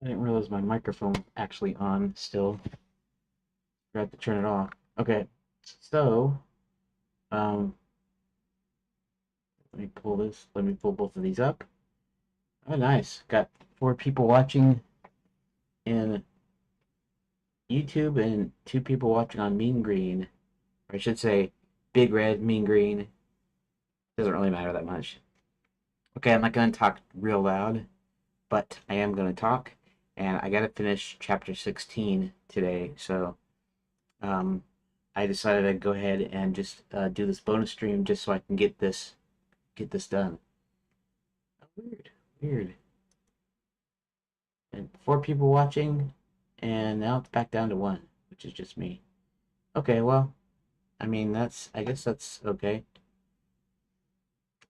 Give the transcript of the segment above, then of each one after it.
I didn't realize my microphone actually on still. Forgot to turn it off. Okay, so um, let me pull this. Let me pull both of these up. Oh, nice. Got 4 people watching in YouTube and 2 people watching on Mean Green, or I should say, Big Red Mean Green. Doesn't really matter that much. Okay, I'm not gonna talk real loud, but I am gonna talk, and I gotta finish chapter 16 today, so um, I decided I'd go ahead and just do this bonus stream just so I can get this done. Oh, weird, weird. And 4 people watching, and now it's back down to one, which is just me. Okay, well, I mean I guess that's okay.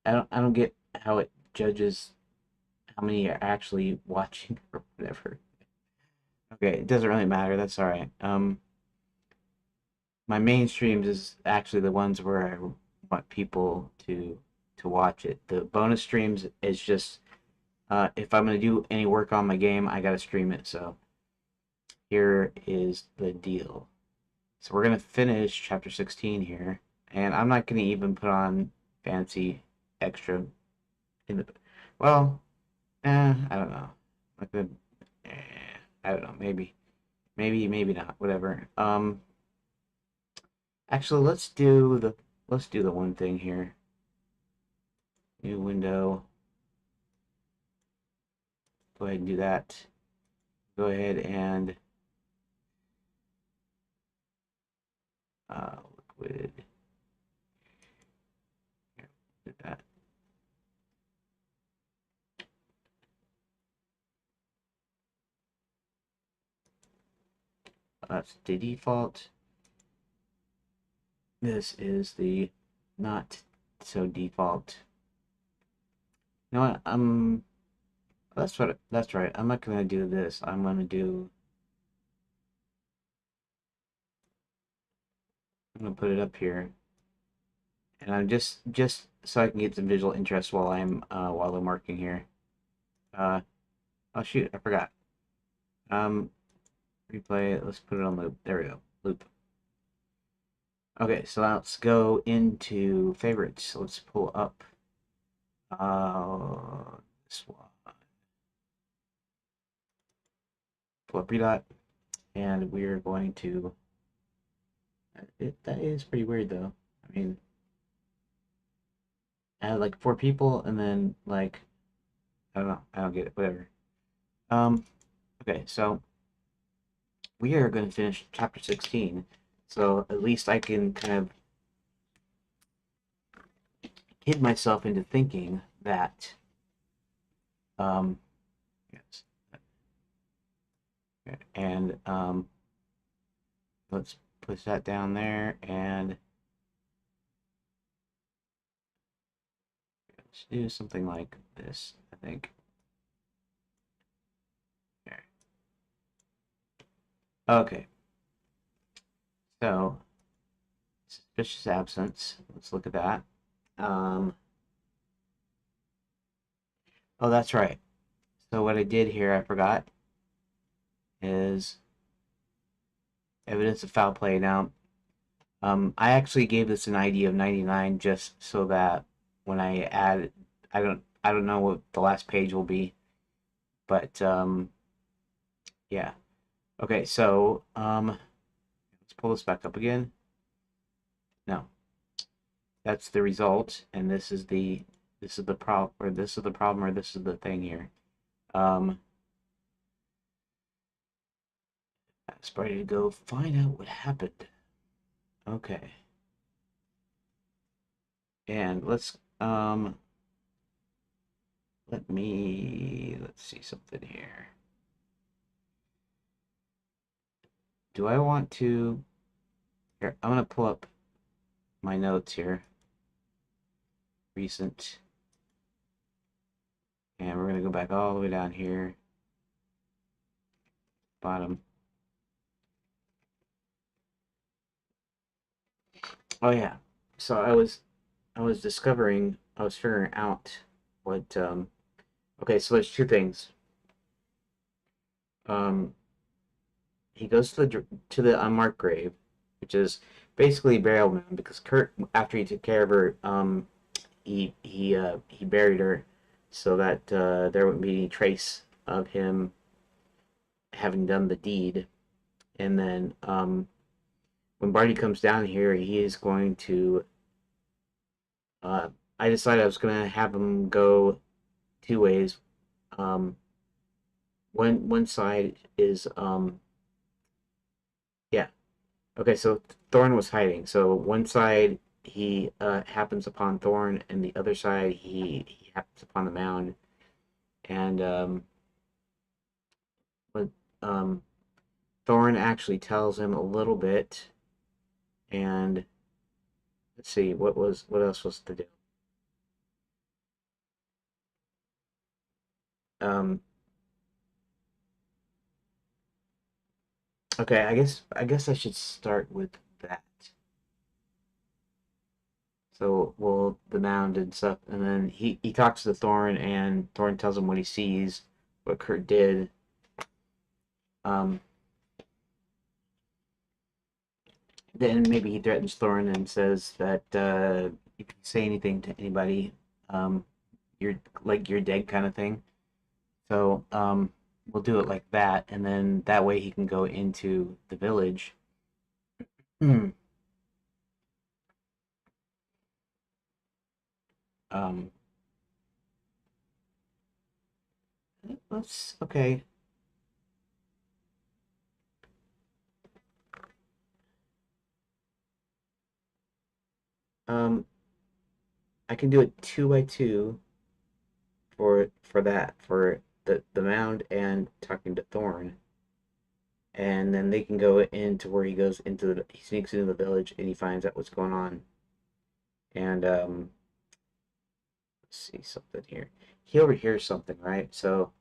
I don't get how it judges how many are actually watching or whatever. Okay, it doesn't really matter. That's all right. My main streams is actually the ones where I want people to watch it. The bonus streams is just if I'm gonna do any work on my game, I gotta stream it. So here is the deal. So we're gonna finish chapter 16 here, and I'm not gonna even put on fancy extra in the. Well, I don't know. Like the, I don't know. Maybe not. Whatever. Actually, let's do the one thing here. New window. Go ahead and do that. Go ahead and liquid. Here, do that. That's the default. This is the not so default. You know what? That's right. I'm not gonna do this. I'm gonna put it up here, and I'm just so I can get some visual interest while I'm working here. Uh, oh shoot, I forgot. Um, replay. Let's put it on loop. There we go. Loop. Okay, so now let's go into favorites. Let's pull up this one. Pull up Redot, and we're going to. That is pretty weird though. I mean, I had like 4 people, and then like I don't know. I don't get it. Whatever. Um. Okay, so we are going to finish chapter 16. So at least I can kind of kid myself into thinking that yes, and let's push that down there, and let's do something like this, I think. There. Okay, so suspicious absence. Let's look at that. Um, oh, that's right. So what I did here, I forgot, is evidence of foul play. Now, I actually gave this an ID of 99 just so that when I add, I don't know what the last page will be, but yeah. Okay, so let's pull this back up again. No, that's the result, and this is the problem, or this is the problem, or this is the thing here. Um, I was ready to go find out what happened. Okay, and let's see something here. Do I want to? Here, I'm gonna pull up my notes here. Recent, and we're gonna go back all the way down here, bottom. Oh yeah. So I was figuring out what okay, so there's 2 things. Um, he goes to the unmarked grave, which is basically burial mound because Kurt, after he took care of her, he buried her so that there wouldn't be any trace of him having done the deed. And then when Barney comes down here, he is going to. Uh, I decided I was going to have him go two ways. Um, one side is yeah. Okay, so Thorn was hiding. So one side he happens upon Thorn, and the other side he happens upon the mound. And but um, Thorn actually tells him a little bit. And let's see what else was to do. Um, okay, I guess I should start with that. So, well, the mound and stuff, and then he talks to Thorn, and Thorn tells him what he sees, what Kurt did. Um, then maybe he threatens Thorn and says that if you say anything to anybody, um, you're like you're dead kind of thing. So, we'll do it like that, and then that way he can go into the village. um, let's okay. Um, I can do it two by two for that for the mound and talking to Thorn, and then they can go into where he sneaks into the village and he finds out what's going on. And let's see something here. He overhears something, right? So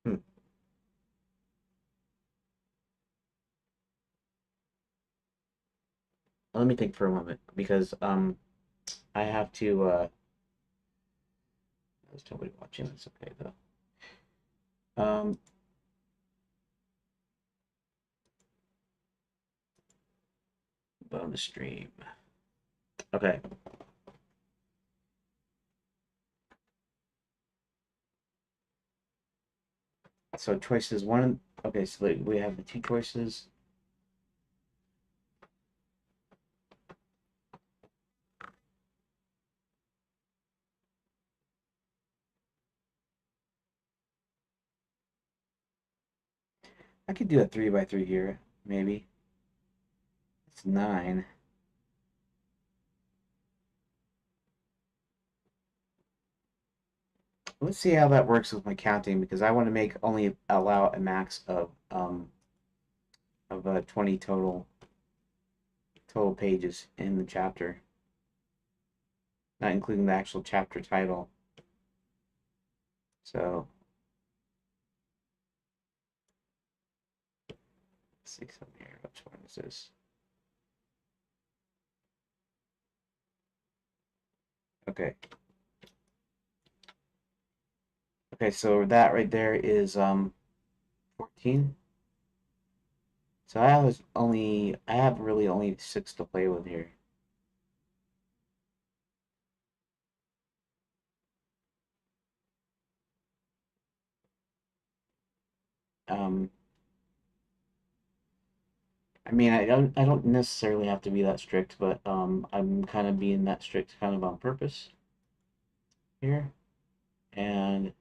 hmm, let me think for a moment because I have to. There's nobody watching. That's okay though. Um, bonus stream. Okay, so choices one. Okay, so we have the two choices. I could do a three by three here, maybe. It's nine. Let's see how that works with my counting because I want to make only allow a max of 20 total pages in the chapter, not including the actual chapter title. So let's see something here. Which one is this? Okay. Okay, so that right there is 14. So I have really only six to play with here. Um I mean, I don't necessarily have to be that strict, but I'm kind of being that strict kind of on purpose here. And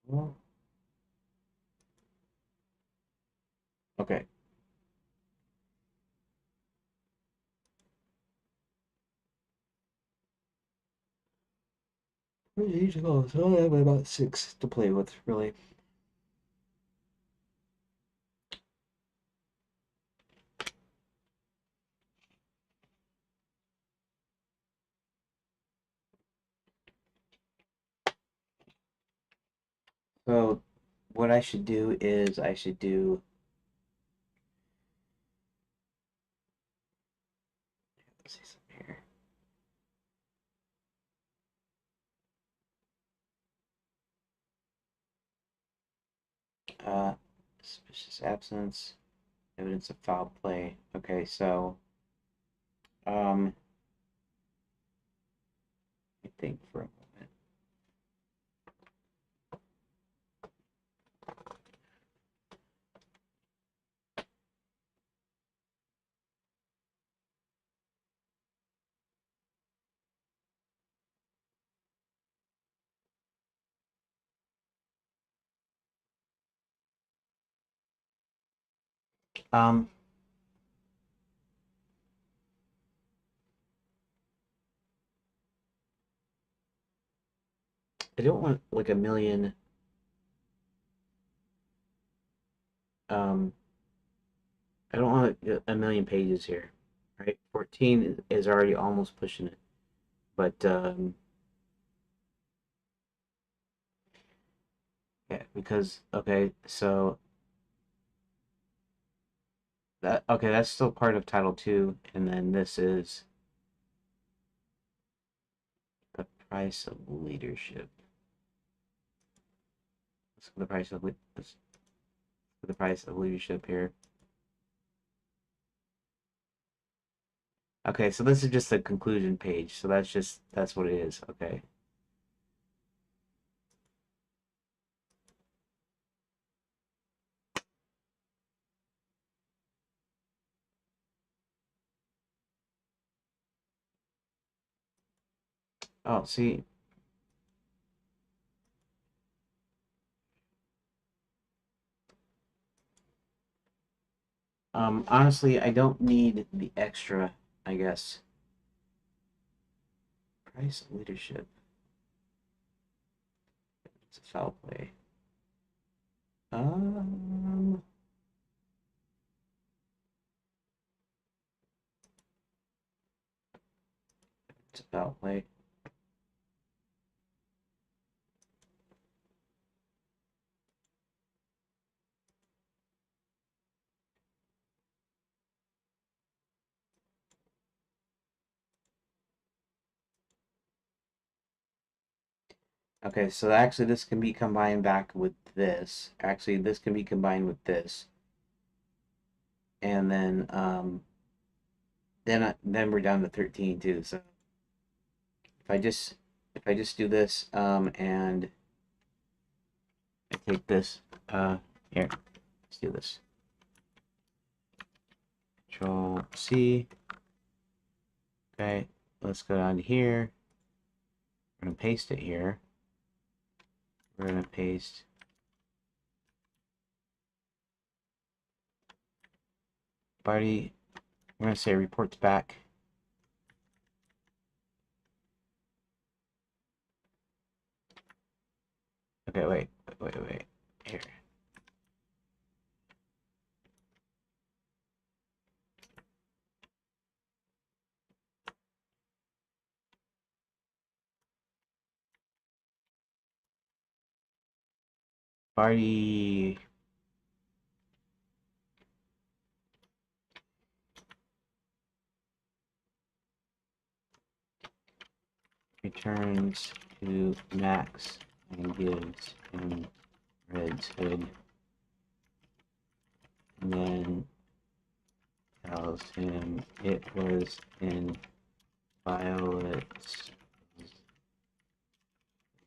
well, okay. Oh, so I have about six to play with, really. So what I should do is I should do, let's see something here. Uh, Suspicious absence, evidence of foul play. Okay, so um, I think for a moment. Um, I don't want like a million. Um, I don't want a million pages here, right? 14 is already almost pushing it, but yeah, because okay, so that okay, that's still part of Title Two, and then this is the price of leadership. Let's go the price of let's the price of leadership here. Okay, so this is just a conclusion page, so that's what it is. Okay. Oh, see, honestly, I don't need the extra, I guess. Price of leadership. It's a foul play. Um, it's a foul play. Okay, so actually this can be combined back with this. Actually, this can be combined with this. And then we're down to 13 too. So if I just if I just do this and I take this here, let's do this. Control C. Okay, let's go down to here. We're gonna paste it here. We're gonna paste party. We're gonna say reports back. Okay, wait. Here. Party returns to Max and gives him Red's hood, and then tells him it was in Violet's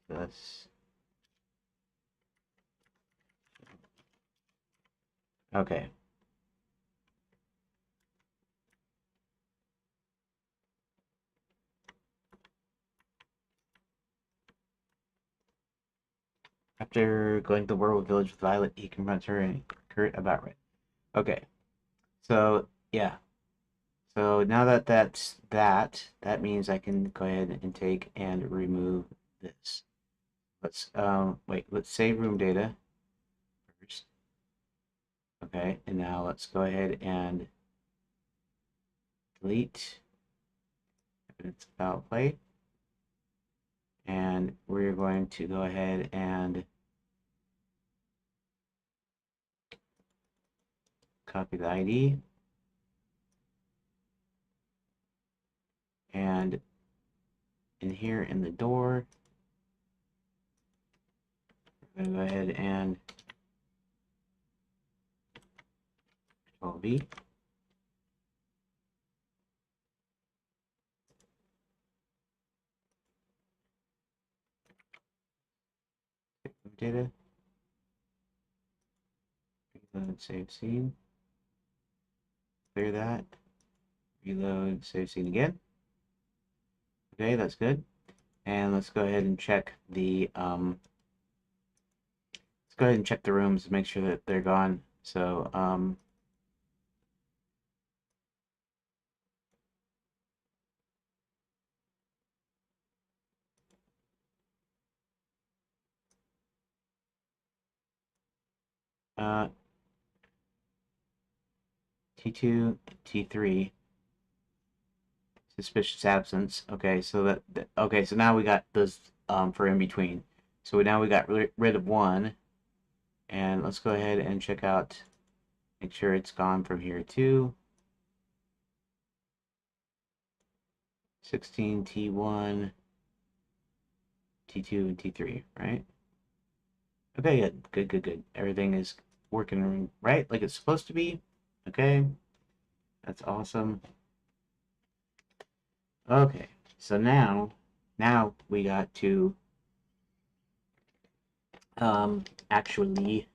thus. Okay. After going to the Werewolf Village with Violet, he confronts her and Kurt about Red. Okay. So yeah. So now that that means I can go ahead and take and remove this. Let's wait, let's save room data first. Okay, and now let's go ahead and delete evidence about play. And we're going to go ahead and copy the ID. And in here in the door, I'm going to go ahead and Control V. Data. Reload, save scene. Clear that. Reload, save scene again. Okay, that's good. And let's go ahead and check the let's go ahead and check the rooms to make sure that they're gone. So uh T2, T3, suspicious absence. Okay, so okay, so now we got this for in between. So now we got rid of one, and let's go ahead and check out, make sure it's gone from here too. 16, T1, T2, and T3, right? Okay, good, good, good, good. Everything is working right like it's supposed to be. Okay, that's awesome. Okay, so now we got to actually.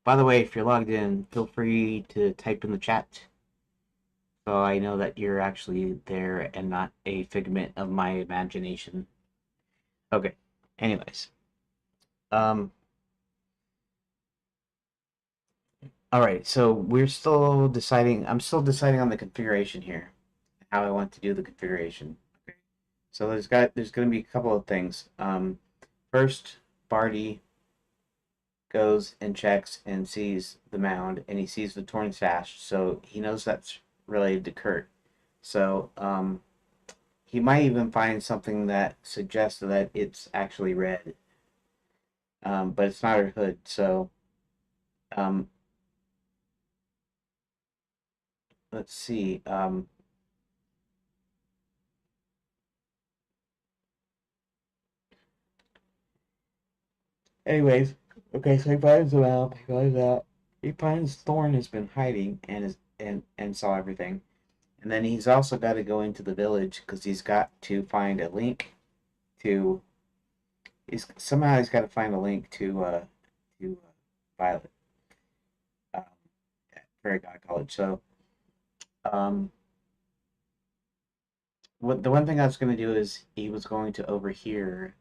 By the way, if you're logged in, feel free to type in the chat so I know that you're actually there and not a figment of my imagination. Okay. Anyways, um, all right. So we're still deciding. I'm still deciding on the configuration here, how I want to do the configuration. Okay. So there's going to be a couple of things. First, Barty goes and checks and sees the mound, and he sees the torn sash, so he knows that's related to Kurt. So he might even find something that suggests that it's actually red, but it's not her hood. So um, let's see. Anyways, okay, so he finds them out. He finds out. He finds Thorn has been hiding and saw everything. And then he's also got to go into the village because he's got to find a link to. He's got to find a link to Violet at Fairy God College. So um, the one thing I was going to do is he was going to overhear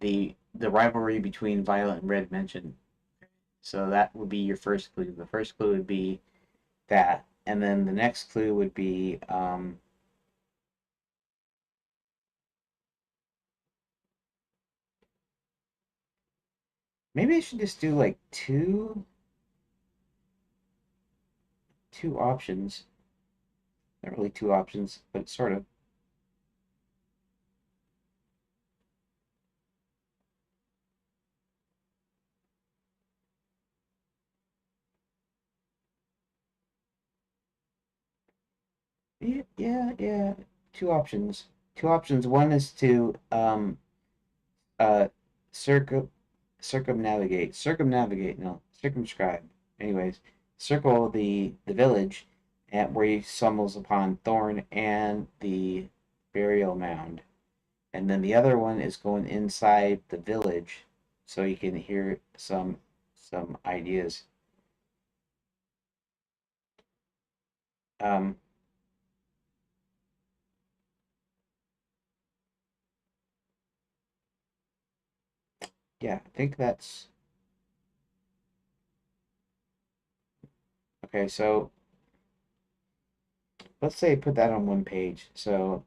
the rivalry between Violet and Red mentioned. So that would be your first clue. The first clue would be that, and then the next clue would be maybe I should just do like two options. Not really two options, but sort of. Yeah, yeah, yeah. Two options. Two options. One is to uh circum circumnavigate, no, circumscribe. Anyways, circle the village at where he stumbles upon Thorn and the burial mound. And then the other one is going inside the village so you can hear some ideas. Um yeah, I think that's okay, so let's say put that on one page. So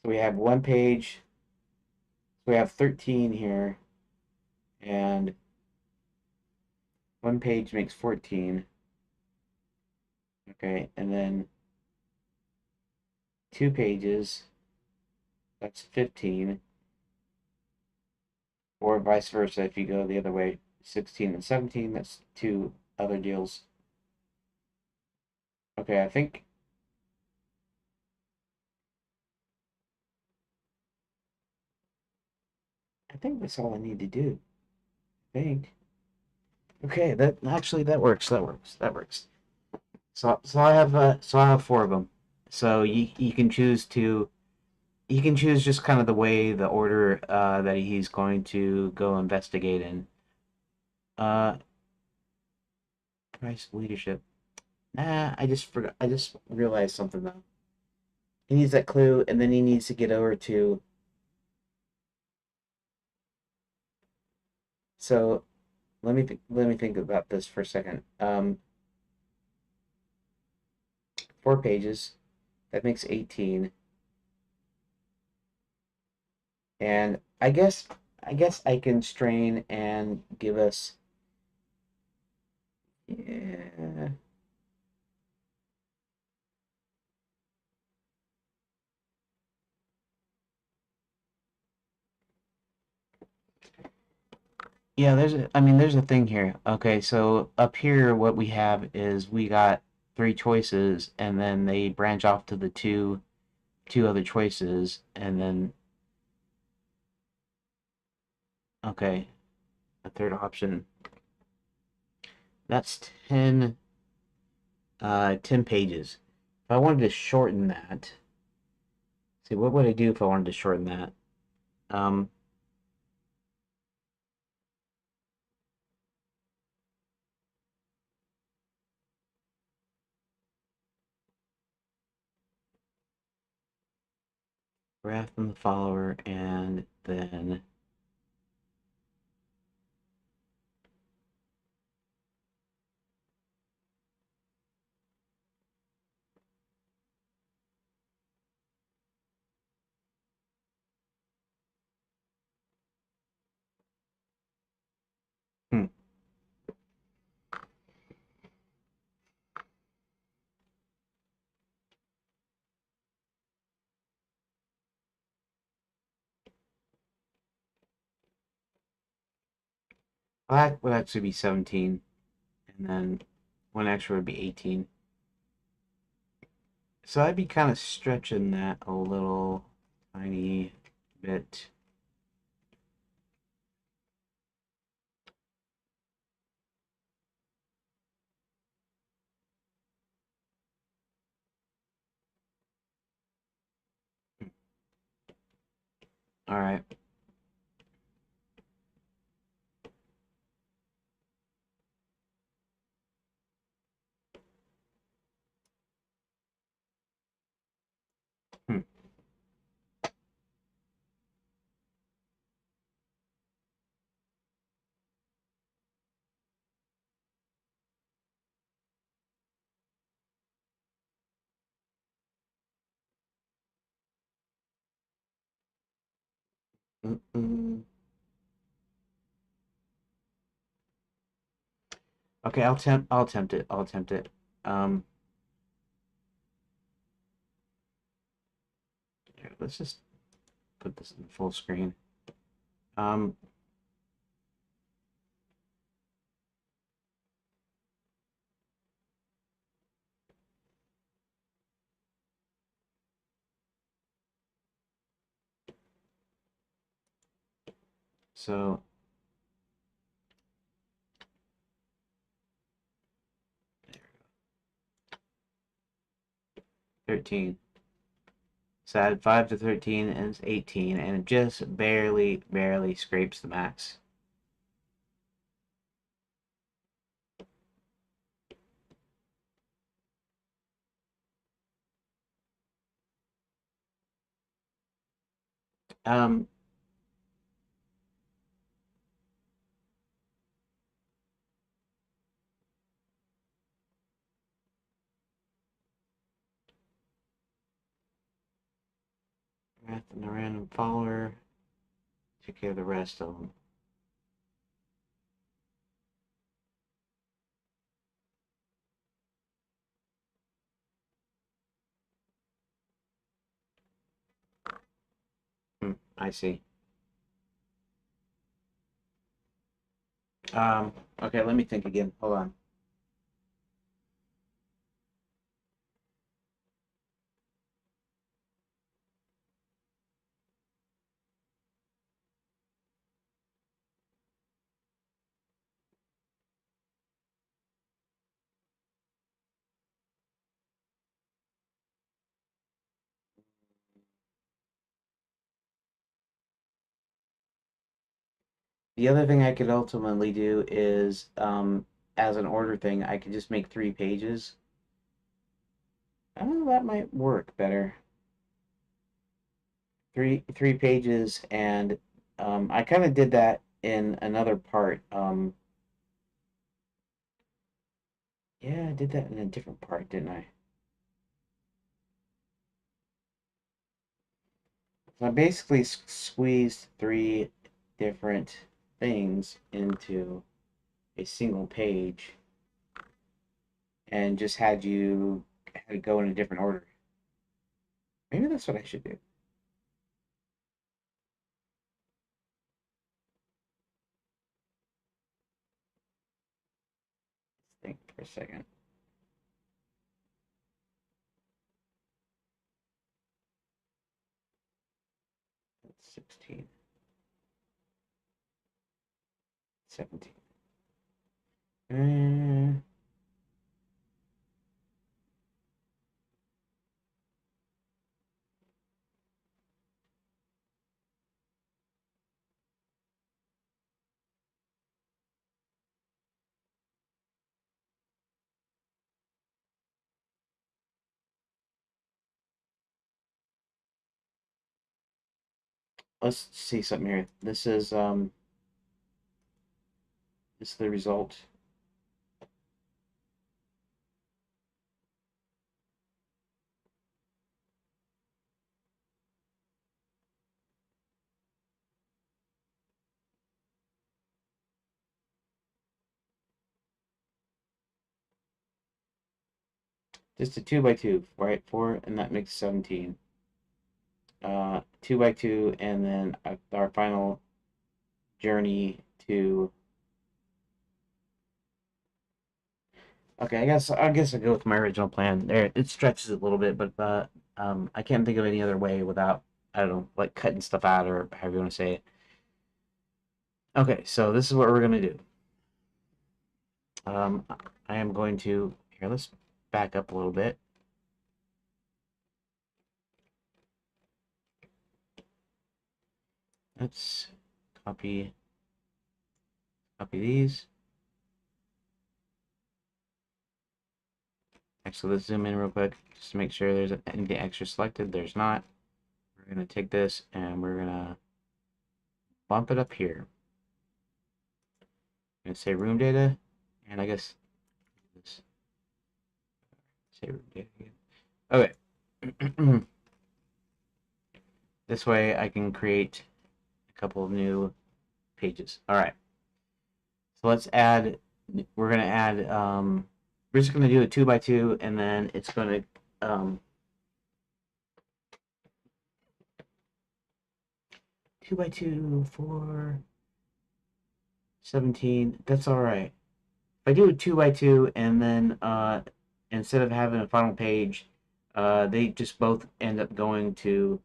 we have one page, so we have 13 here, and one page makes 14. Okay, and then two pages, that's 15. or vice versa if you go the other way, 16 and 17. That's two other deals. Okay, I think that's all I need to do. I think. Okay, that actually that works. That works. That works. So I have four of them. So you can choose to you can choose just kind of the way the order that he's going to go investigate in. Uh, price leadership. Nah, I just forgot. I just realized something though. He needs that clue, and then he needs to get over to. So let me think about this for a second. 4 pages. That makes 18. And I guess I can strain and give us. Yeah. Yeah, I mean, there's a thing here. Okay, so up here, what we have is we got three choices, and then they branch off to the two other choices, and then okay, a third option. That's 10 pages. If I wanted to shorten that, see, what would I do if I wanted to shorten that? Um, Wrath from the follower, and then hmm, that would actually be 17, and then one extra would be 18. So I'd be kind of stretching that a little tiny bit. All right. Hmm. Mm-mm. Okay, I'll attempt it. I'll attempt it. Um, Here, let's just put this in full screen. Um, so 13. So I add 5 to 13 and it's 18, and it just barely scrapes the max. Um, Wrath and the random follower. Take care of the rest of them. Hmm, I see. Okay, let me think again. Hold on. The other thing I could ultimately do is, as an order thing, I could just make 3 pages. Oh, that might work better. Three pages, and I kind of did that in another part. Yeah, I did that in a different part, didn't I? So I basically squeezed 3 different things into a single page and just had it go in a different order. Maybe that's what I should do. Let's think for a second. That's 16, 17. Let's see something here. This is the result. Just a 2 by 2, right? Four, and that makes 17. 2 by 2, and then our final journey to. Okay, I guess I'll go with my original plan. There, it stretches a little bit, but I can't think of any other way without, I don't know, like cutting stuff out or however you want to say it. Okay, so this is what we're gonna do. Um, I am going to here. Let's back up a little bit. Let's copy these. Actually, let's zoom in real quick just to make sure there's anything extra selected. There's not. We're gonna take this and we're gonna bump it up here. I'm gonna say room data, and I guess let's say room data again. Okay. This way I can create a couple of new pages. All right. So let's add. We're gonna add. We're just gonna do a 2 by 2, and then it's gonna. 2 by 2 for 17. That's all right. If I do a 2 by 2, and then instead of having a final page, they just both end up going to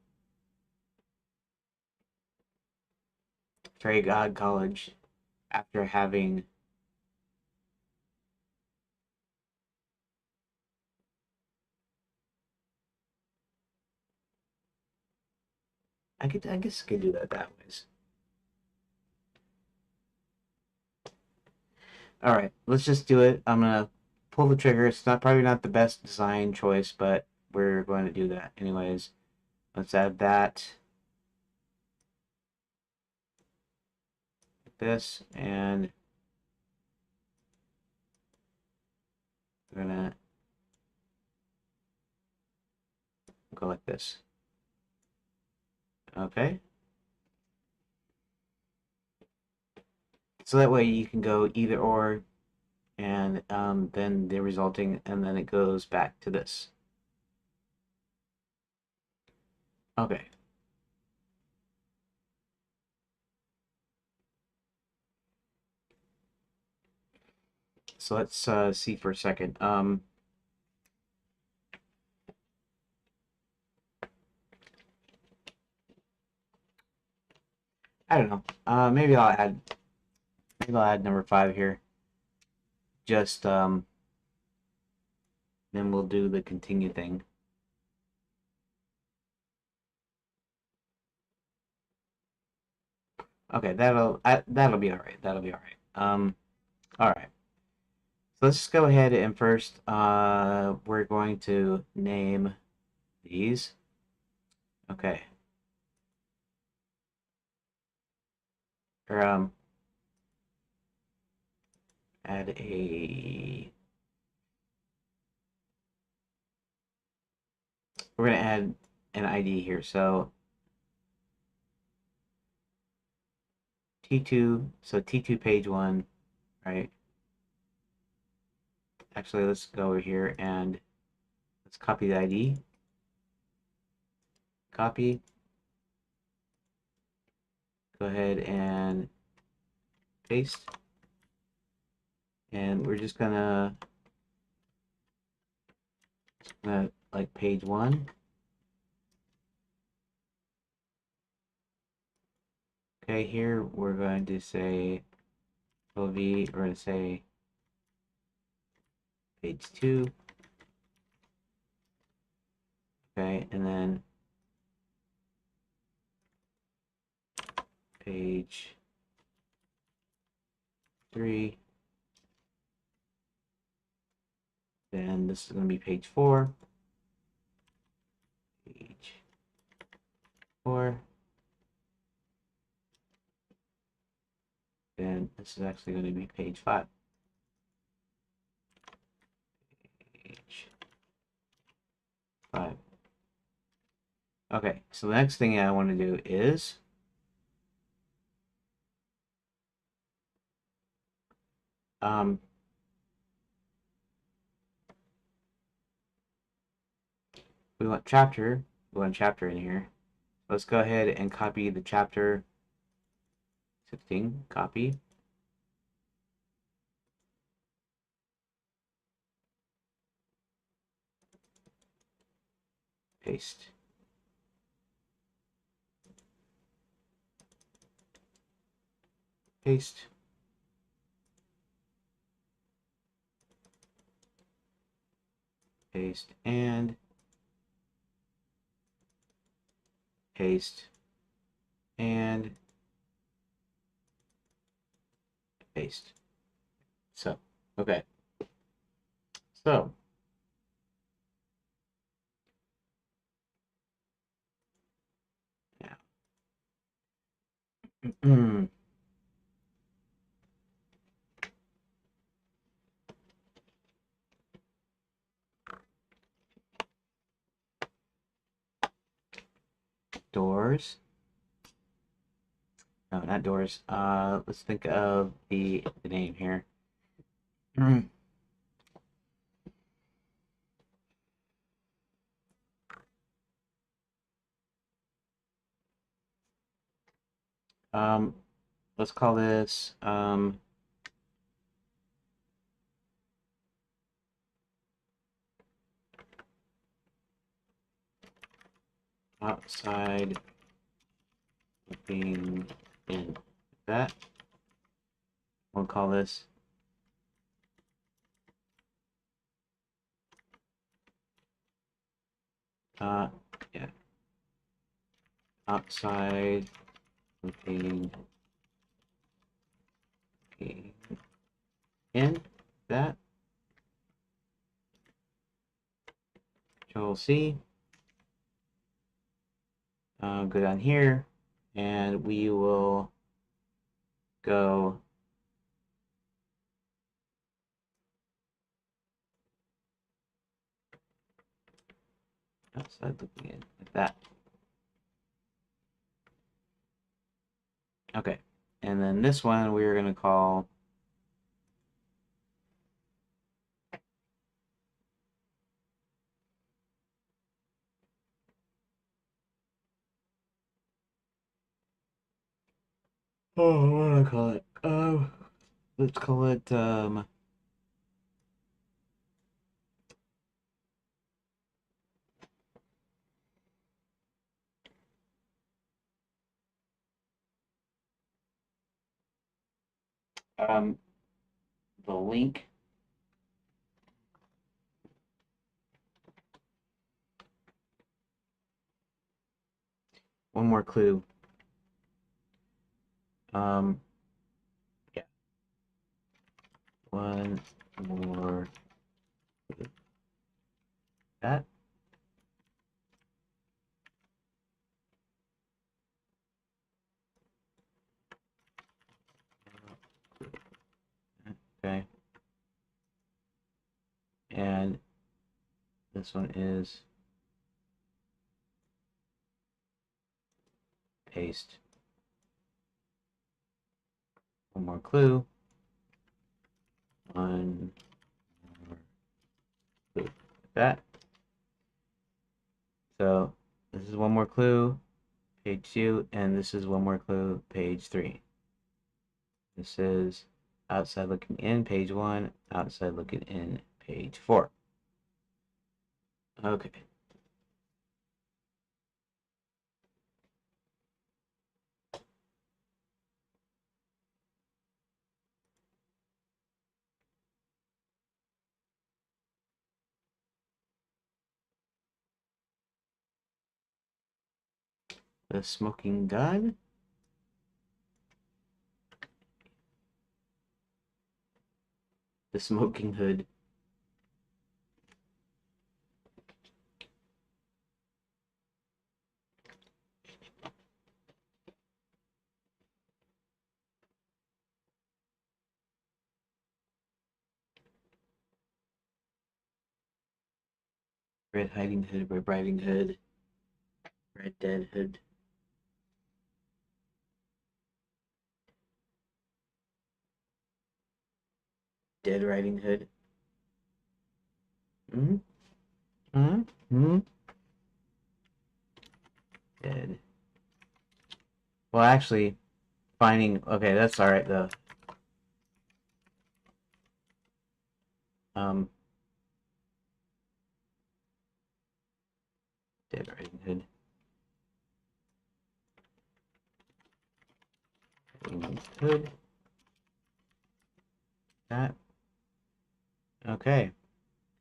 Fairy God College after having. I guess I could do that ways. All right, let's just do it. I'm gonna pull the trigger. It's probably not the best design choice, but we're going to do that anyways. Let's add that, like this, and we're gonna go like this. Okay. So that way you can go either or, and then the resulting, and then it goes back to this. Okay. So let's see for a second. I don't know. Maybe I'll add number 5 here. Just then we'll do the continue thing. Okay, that'll be all right. That'll be all right. All right. So let's just go ahead and first we're going to name these. Okay. Or add a. We're gonna add an ID here. So T2. So T2 page 1, right? Actually, let's go over here and let's copy the ID. Copy. Go ahead and paste. And we're just gonna like page 1. Okay, here we're going to say OV, we're going to say page 2. Okay, and then page 3. Then this is going to be page 4. Page 4. Then this is actually going to be page 5. Page 5. Okay, so the next thing I want to do is we want chapter. We want chapter in here. Let's go ahead and copy the chapter 16. Copy. Paste. Paste. Paste and paste and paste. So, okay. So, now, doors. No, not doors. Let's think of the name here. Um, let's call this outside looking in. That we'll call this yeah, outside looking in. That Control C. Go down here, and we will go outside looking in like that. Okay, and then this one we're gonna call what do I call it? Let's call it um, the link. One more clue. Yeah. One more clue. That. Okay. And this one is paste. One more clue. One more clue. Like that. So this is one more clue, page 2, and this is one more clue, page 3. This is outside looking in, page 1, outside looking in, page 4. Okay. The smoking gun. The smoking hood. Red Hiding Hood, Red Riding Hood, Red Dead Hood. Dead Riding Hood. Hmm. Hmm. Hmm. Dead. Well, actually, finding. Okay, that's all right though. Um, Dead Riding Hood. Hood. That. Okay.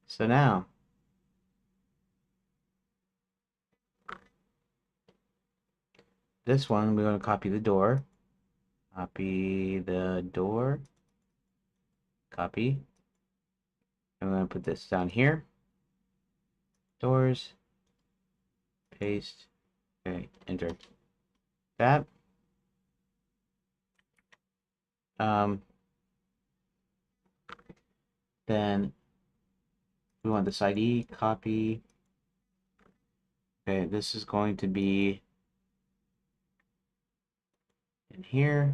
So now, this one we're going to copy the door. Copy the door. Copy. I'm going to put this down here. Doors. Paste. Okay, enter. That. Then we want this ID. Copy. Okay, this is going to be in here.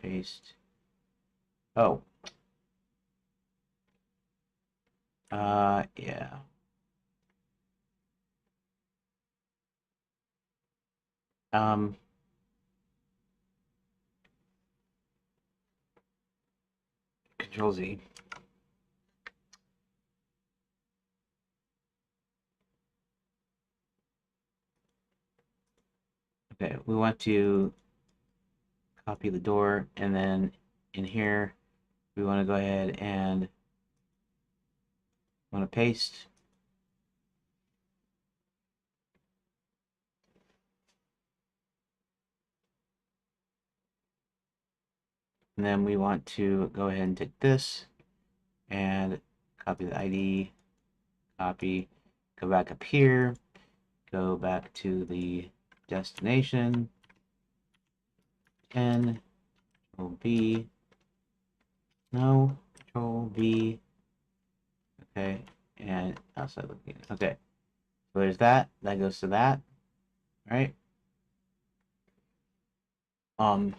Paste. Oh. Yeah. Um, Control Z. Okay, we want to copy the door, and then in here, we want to go ahead and want to paste. And then we want to go ahead and take this and copy the ID, copy, go back up here, go back to the destination, N, Control B, no, Control B, okay, and outside looking, okay. So there's that goes to that, right? Um,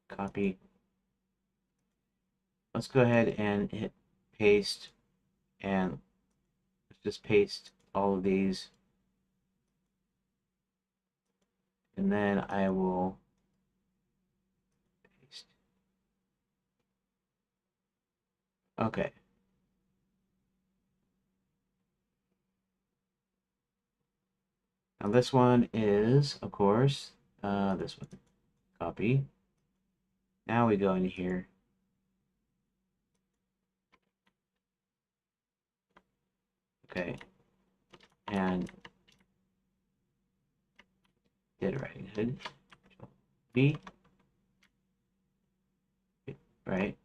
Copy. Let's go ahead and hit paste, and let's just paste all of these, and then I will paste. Okay. Now this one is, of course, this one. Copy. Now we go in here. Okay. And Dead Riding Hood. B. Right.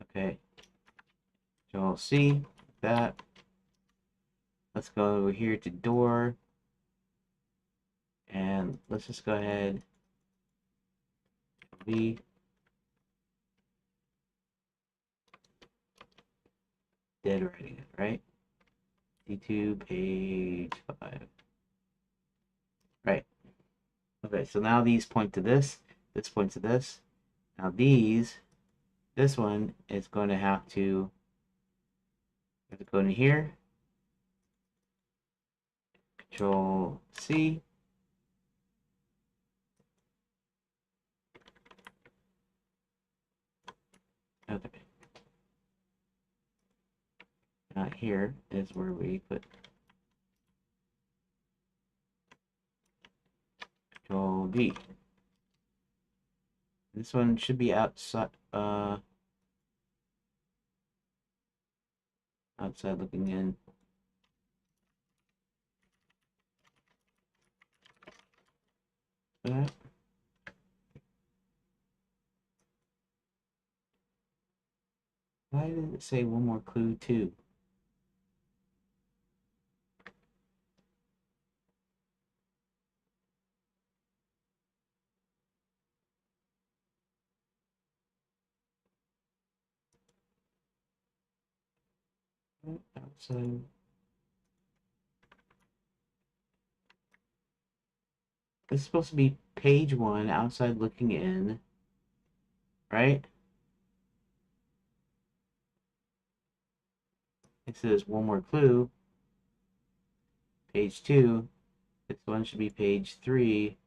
Okay. Control C. That. Let's go over here to door. And let's just go ahead. V. Dead Riding Hood, right? D2, page 5. Right. Okay, so now these point to this. This points to this. Now this one is going to have to go in here. Control C. Okay. Now here is where we put Control V. This one should be outside outside looking in. That. Why did it say one more clue too? Outside. This is supposed to be page 1, outside looking in, right? It says one more clue. Page 2. This one should be page 3.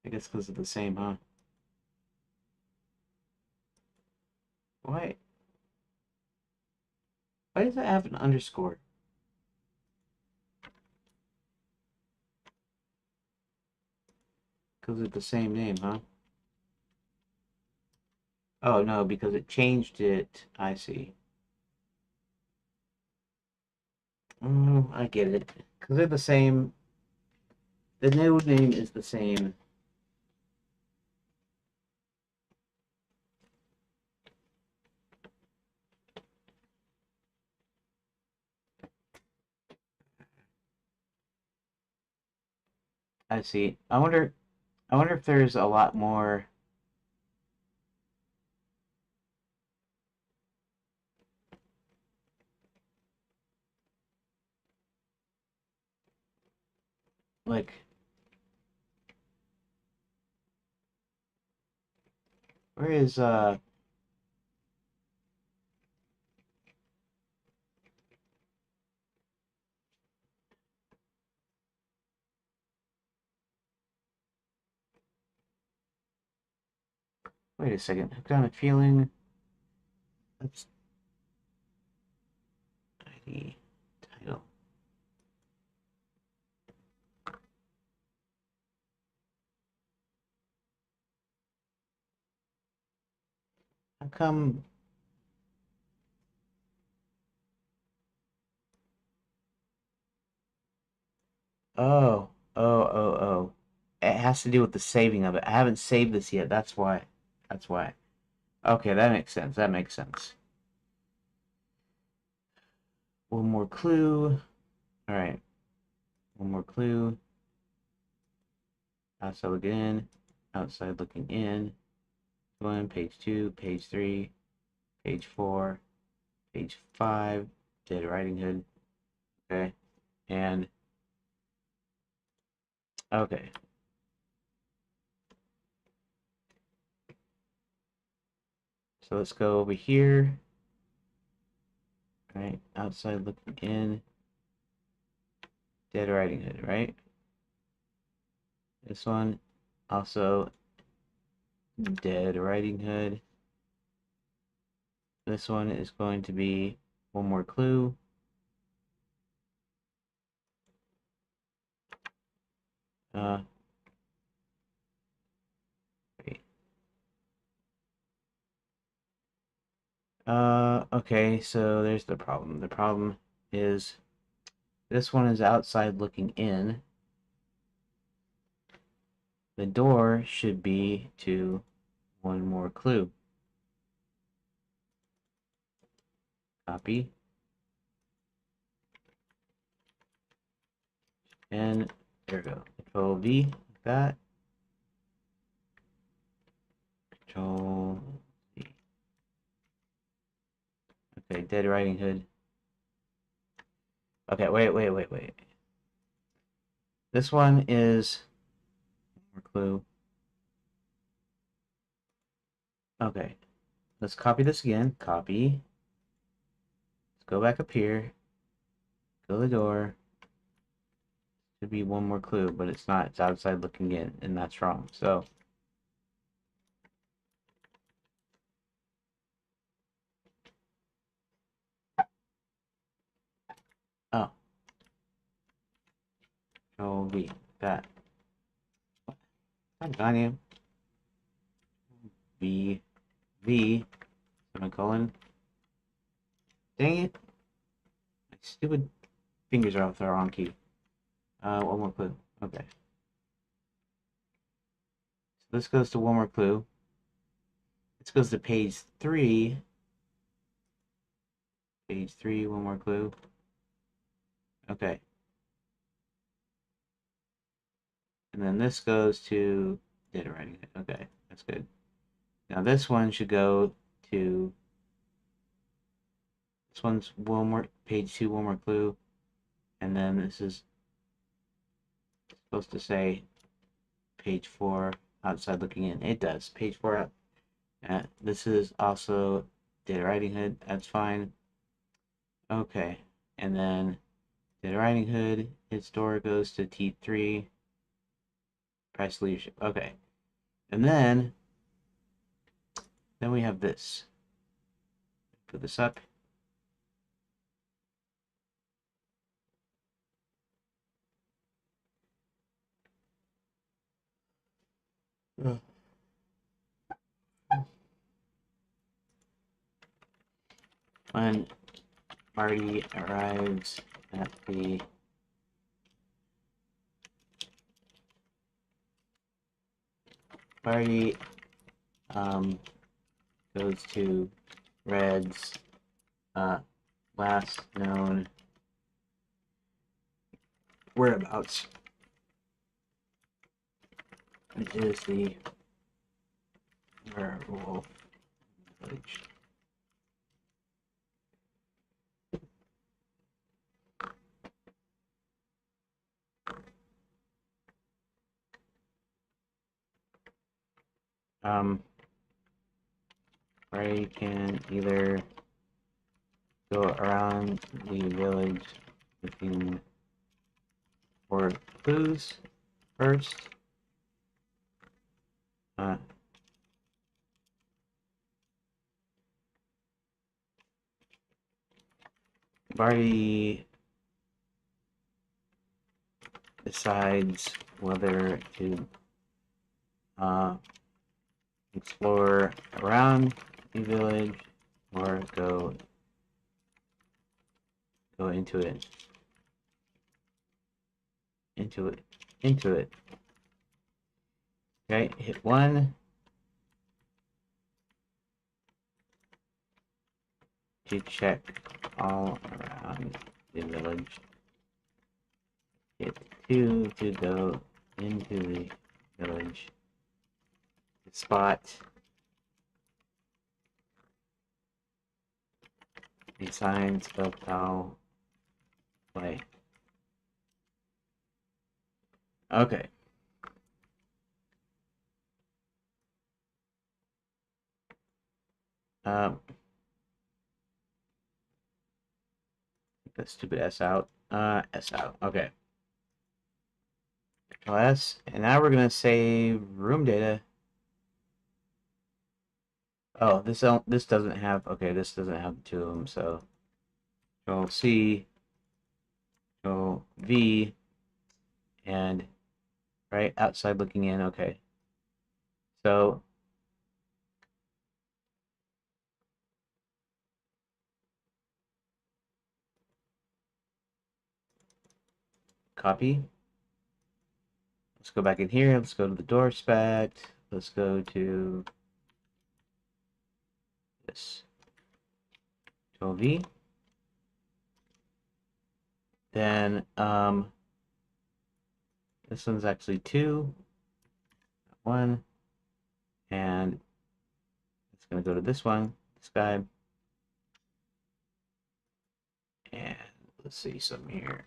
I guess because of the same, huh? Why? Why does it have an underscore? Because it's the same name, huh? Oh, no, because it changed it. I see. I get it. Because they're the same. The new name is the same. I see. I wonder if there's a lot more. Like, where is wait a second. I've got a feeling that's ID title. How come? Oh, oh. It has to do with the saving of it. I haven't saved this yet. That's why. That's why. Okay, that makes sense. That makes sense. One more clue. All right. One more clue. Outside looking in. Outside looking in. 1, page 2, page 3, page 4, page 5. Dead Riding Hood. Okay. And okay. So let's go over here. Right. Outside looking in. Dead Riding Hood, right? This one also Dead Riding Hood. This one is going to be one more clue. Wait. Okay, so there's the problem. The problem is this one is outside looking in. The door should be to one more clue. Copy. And there we go. Control V, like that. Control V. Okay, Dead Riding Hood. Okay, wait. This one is more clue. Okay, let's copy this again. Copy. Let's go back up here. Go to the door. Should be one more clue, but it's not. It's outside looking in, and that's wrong. So oh, Control V. That. I'm on you. V, semicolon. Dang it. My stupid fingers are off the wrong key. One more clue. Okay. So this goes to one more clue. This goes to page 3. Page 3, one more clue. Okay. And then this goes to data writing. Okay, that's good. Now this one should go to this one's one more page 2, one more clue, and then this is supposed to say page 4 outside looking in. It does page 4 out. This is also Data Writing Hood. That's fine. Okay, and then Data Writing Hood. Its door goes to T3. Price leadership. Okay, and then we have this. Put this up. When Marty arrives at the party, goes to Red's last known whereabouts. It is the werewolf village. Ray can either go around the village looking for clues first. Barty decides whether to explore around the village or go into it. Okay, hit 1 to check all around the village. Hit 2 to go into the village. Spot the signs of foul play. Okay. That stupid S out. S out. Okay. Control S. And now we're gonna save room data. Oh, this doesn't have, okay, this doesn't have the two of them, so Control C, Control V, and right outside looking in, okay. So copy. Let's go back in here. Let's go to the door spec. Let's go to this. Control V. Then this one's actually two, one, and it's gonna go to this one, this guy, and let's see some here.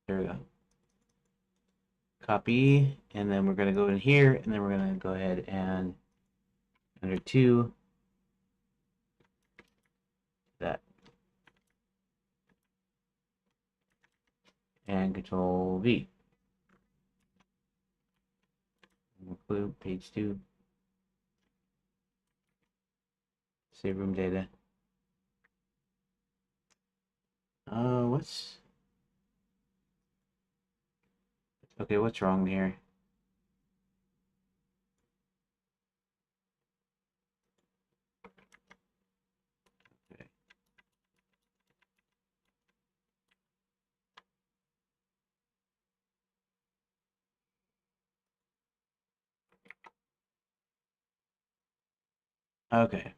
There we go. Copy, and then we're gonna go in here, and then we're gonna go ahead and under two, that, and Control V. Include page two. Save room data. What's okay? What's wrong here? Okay. Okay.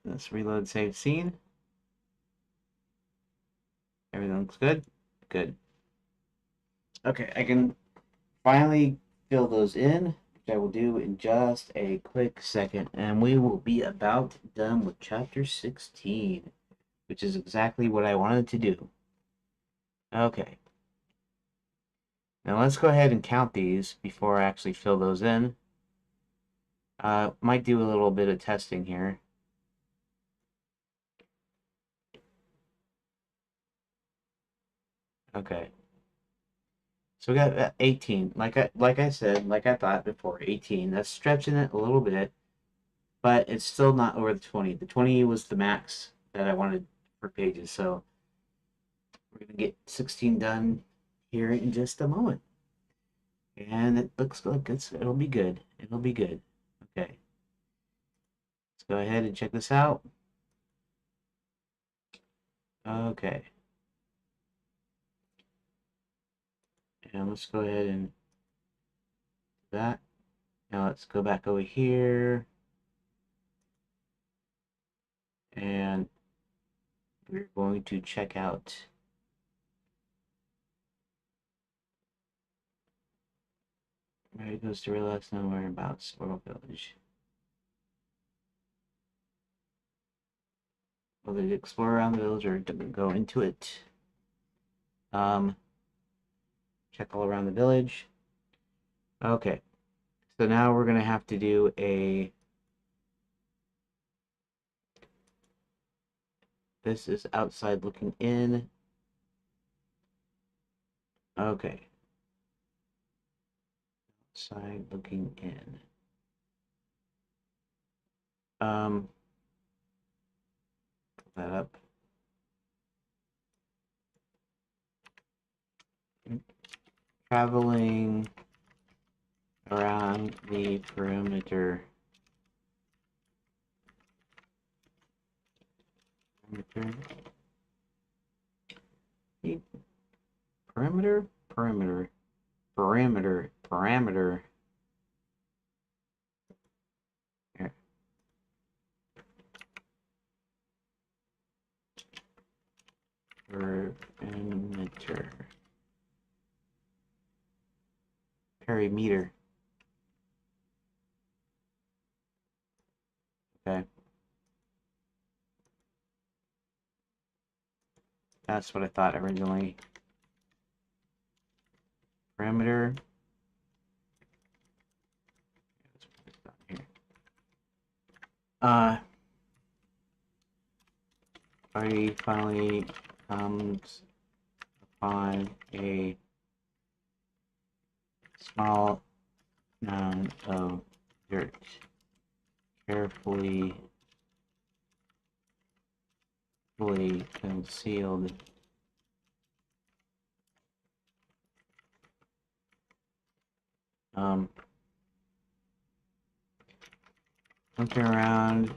Let's reload save scene. Everything looks good. Good. Okay, I can finally fill those in, which I will do in just a quick second, and we will be about done with chapter 16, which is exactly what I wanted to do. Okay. Now let's go ahead and count these before I actually fill those in. Might do a little bit of testing here. Okay. So we got 18. Like I said, like I thought before, 18. That's stretching it a little bit, but it's still not over the 20. The 20 was the max that I wanted for pages. So we're gonna get 16 done here in just a moment. And it looks like it'll be good. It'll be good. Okay. Let's go ahead and check this out. Okay. And let's go ahead and do that. Now let's go back over here. And we're going to check out where it goes to relax nowhere about Squirrel Village. Whether to explore around the village or to go into it. Check all around the village. Okay. So now we're gonna have to do a. This is outside looking in. Okay. Outside looking in. Pull that up. Traveling around the perimeter. Perimeter? Perimeter. Parameter. Parameter. Here. Perimeter. Perimeter. Okay. That's what I thought originally. Parameter. Uh, Party finally comes upon a small mound of dirt, carefully concealed. Looking around,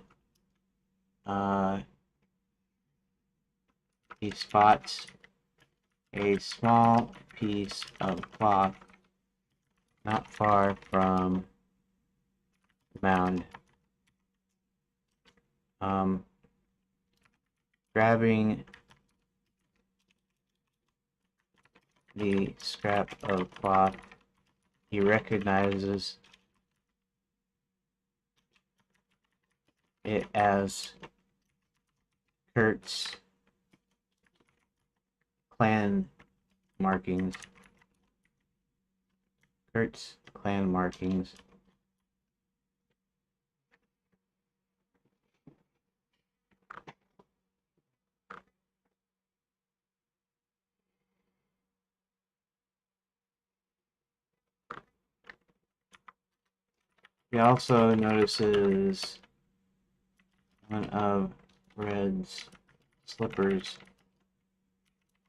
he spots a small piece of cloth not far from the mound. Grabbing the scrap of cloth, he recognizes it as Kurt's clan markings. He also notices one of Red's slippers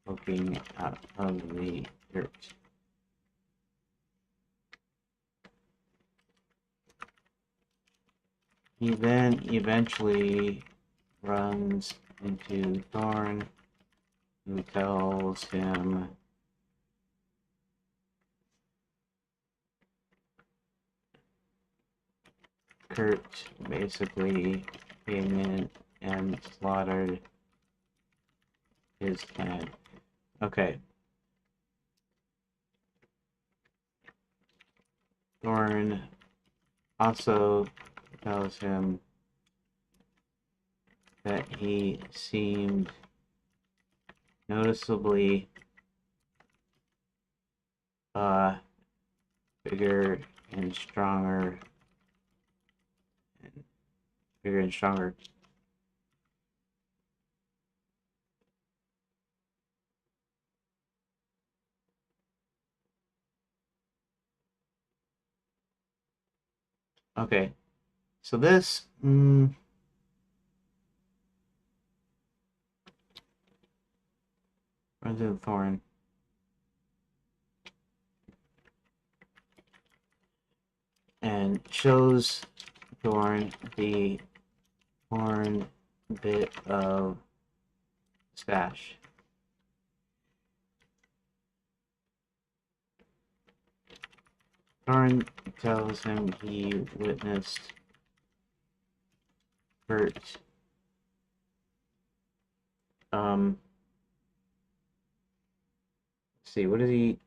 poking out of the dirt. He then eventually runs into Thorn, who tells him Kurt basically came in and slaughtered his clan. Okay. Thorn also tells him that he seemed noticeably bigger and stronger. Okay, so this runs into Thorn. And shows Thorn the torn bit of stash. Thorn tells him he witnessed Kurt let's see, what did he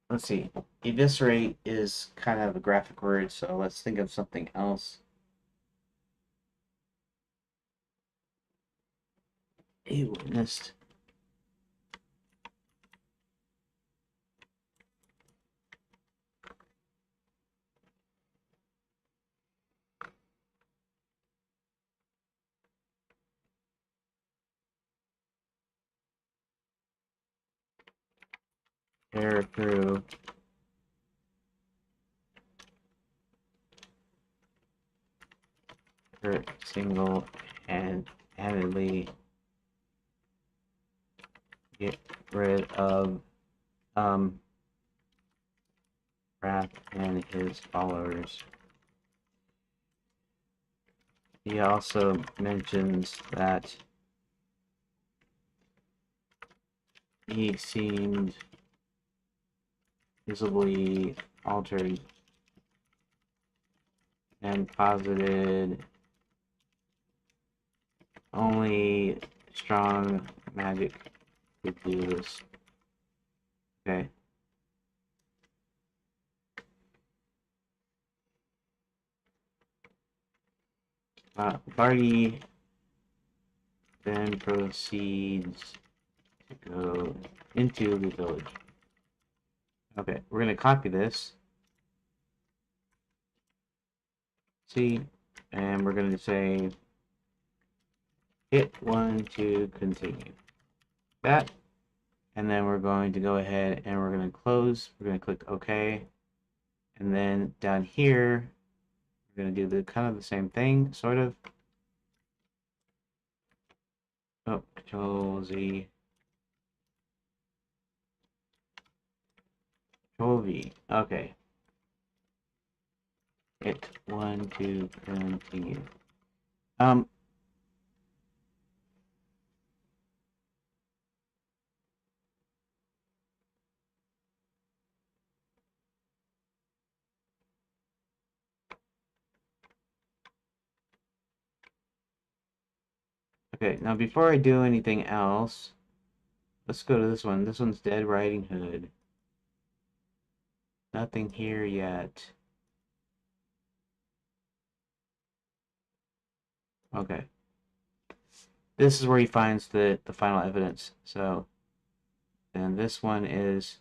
let's see. Eviscerate is kind of a graphic word, so let's think of something else. He witnessed tear through Kurt single-handedly get rid of Wrath and his followers. He also mentions that he seemed visibly altered and posited only strong magic could do this. Okay. Barty then proceeds to go into the village. Okay, we're going to copy this. See, and we're going to say hit 1 to continue. That, and then we're going to go ahead and we're going to close. We're going to click OK, and then down here we're going to do the kind of the same thing, sort of. Oh, Control Z, Control V. Okay. Hit 1 to continue. Okay, now before I do anything else, let's go to this one. This one's Dead Riding Hood. Nothing here yet. Okay. This is where he finds the final evidence. So, then this one is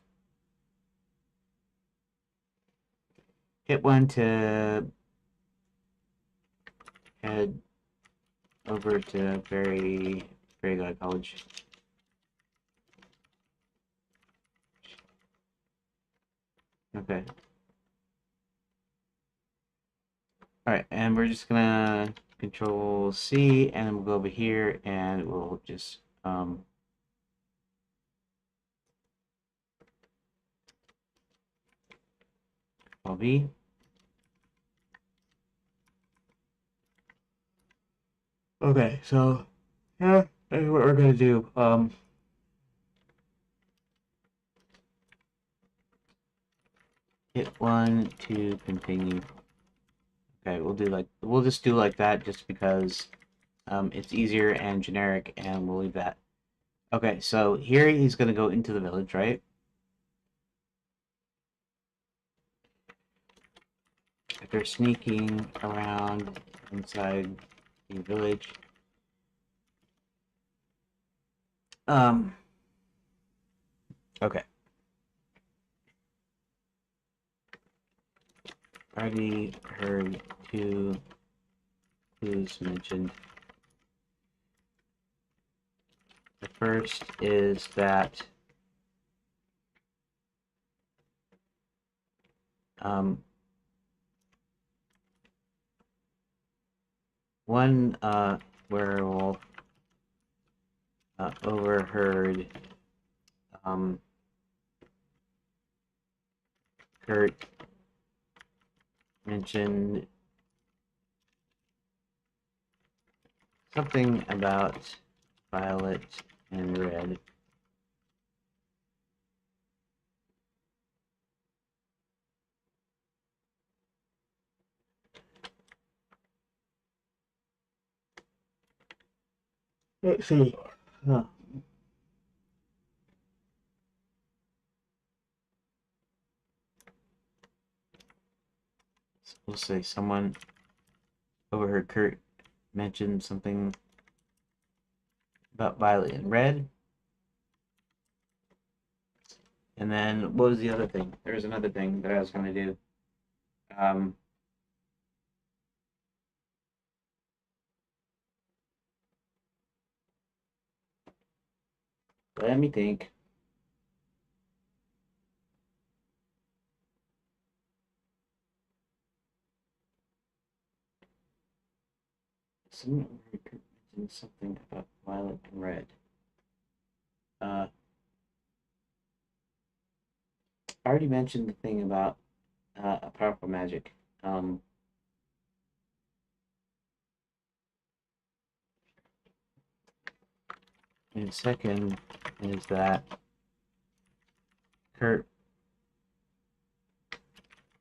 hit 1 to head over to Fairy God College. Okay. Alright, and we're just gonna Control C, and then we'll go over here, and we'll just Control V. Okay, so yeah, that's what we're gonna do. Hit 1 to continue. Okay, we'll just do like that just because it's easier and generic, and we'll leave that. Okay, so here he's gonna go into the village, right? If they're sneaking around inside the village. Okay. Already heard 2 clues mentioned. The first is that one werewolf overheard Kurt mention something about violet and red. Let's see. Huh. We'll say someone overheard Kurt mention something about violet and red. And then what was the other thing? There was another thing that I was going to do. Let me think. Someone overheard Kurt mention something about violet and red. I already mentioned the thing about a powerful magic. And second is that Kurt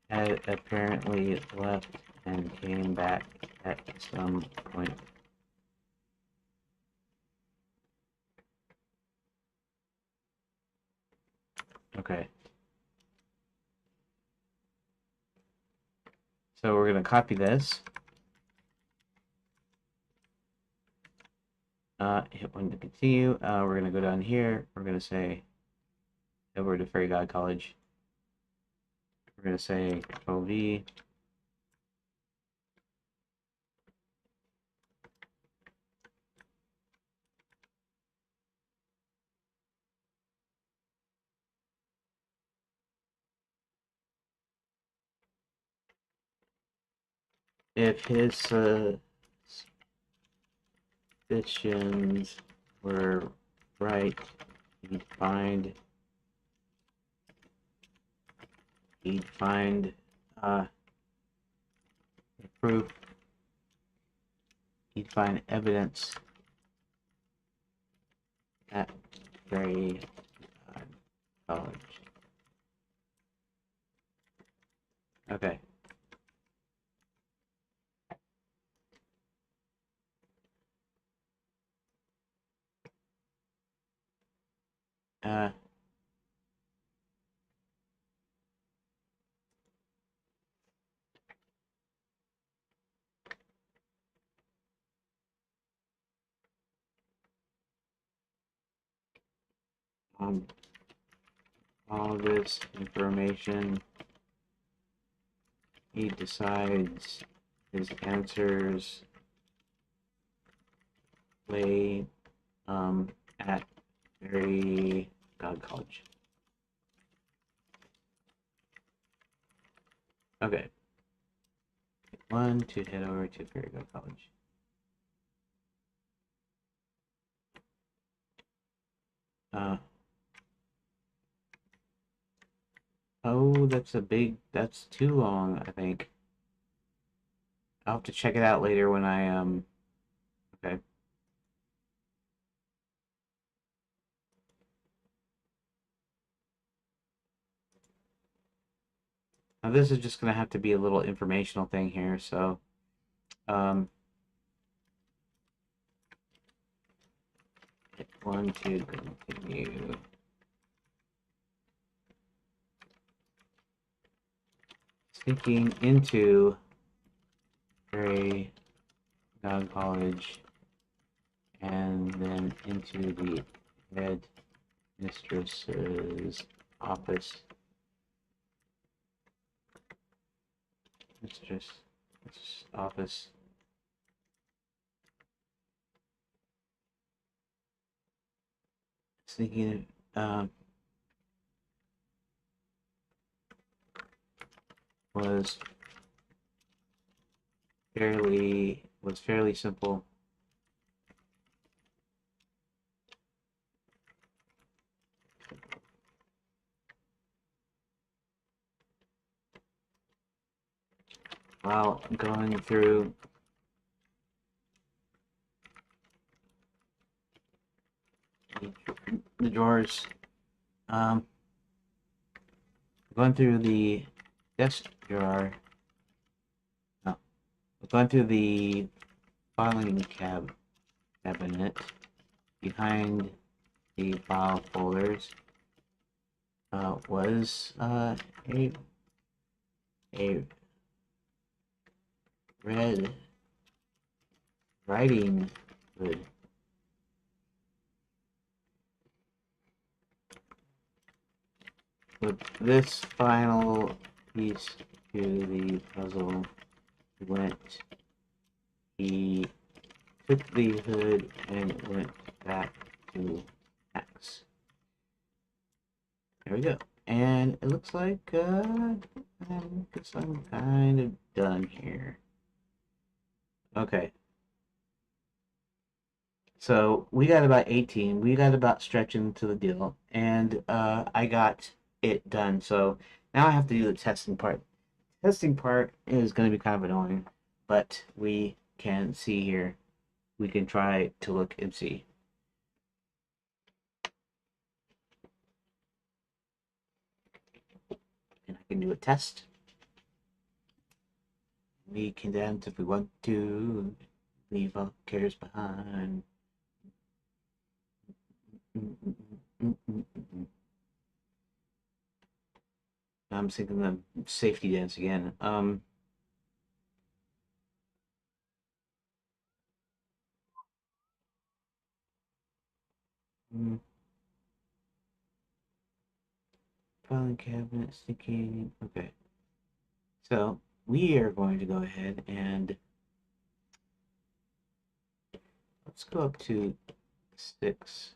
had apparently left and came back at some point. Okay. So we're going to copy this. Hit 1 to continue. We're going to go down here. We're going to say over to Fairy God College. We're going to say Control V. if his suspicions were right, he'd find he'd find uh, proof. He'd find evidence at very college. Okay. Uh, um, all this information, he decides his answers lay at very God college. Okay. One to head over to Fairy God College. Oh, that's too long, I think. I'll have to check it out later when okay. Now this is just gonna have to be a little informational thing here, so, um, hit one to continue. Sneaking into Fairy God College and then into the head mistress's office. Mistress office. Sneaking was fairly simple. While going through the drawers, going through the desk drawer, no, going through the filing cabinet behind the file folders was a red writing hood. With this final piece to the puzzle went, he took the hood and went back to X. There we go. And it looks like I guess I'm kind of done here. Okay. So we got about 18. We got about stretching to the deal, and I got it done. So now I have to do the testing part. Testing part is going to be kind of annoying, but we can see here. We can try to look and see. And I can do a test. We can dance if we want to. Leave all cares behind. I'm thinking the safety dance again. Filing cabinet, sticking. Okay. So we are going to go ahead and let's go up to 6.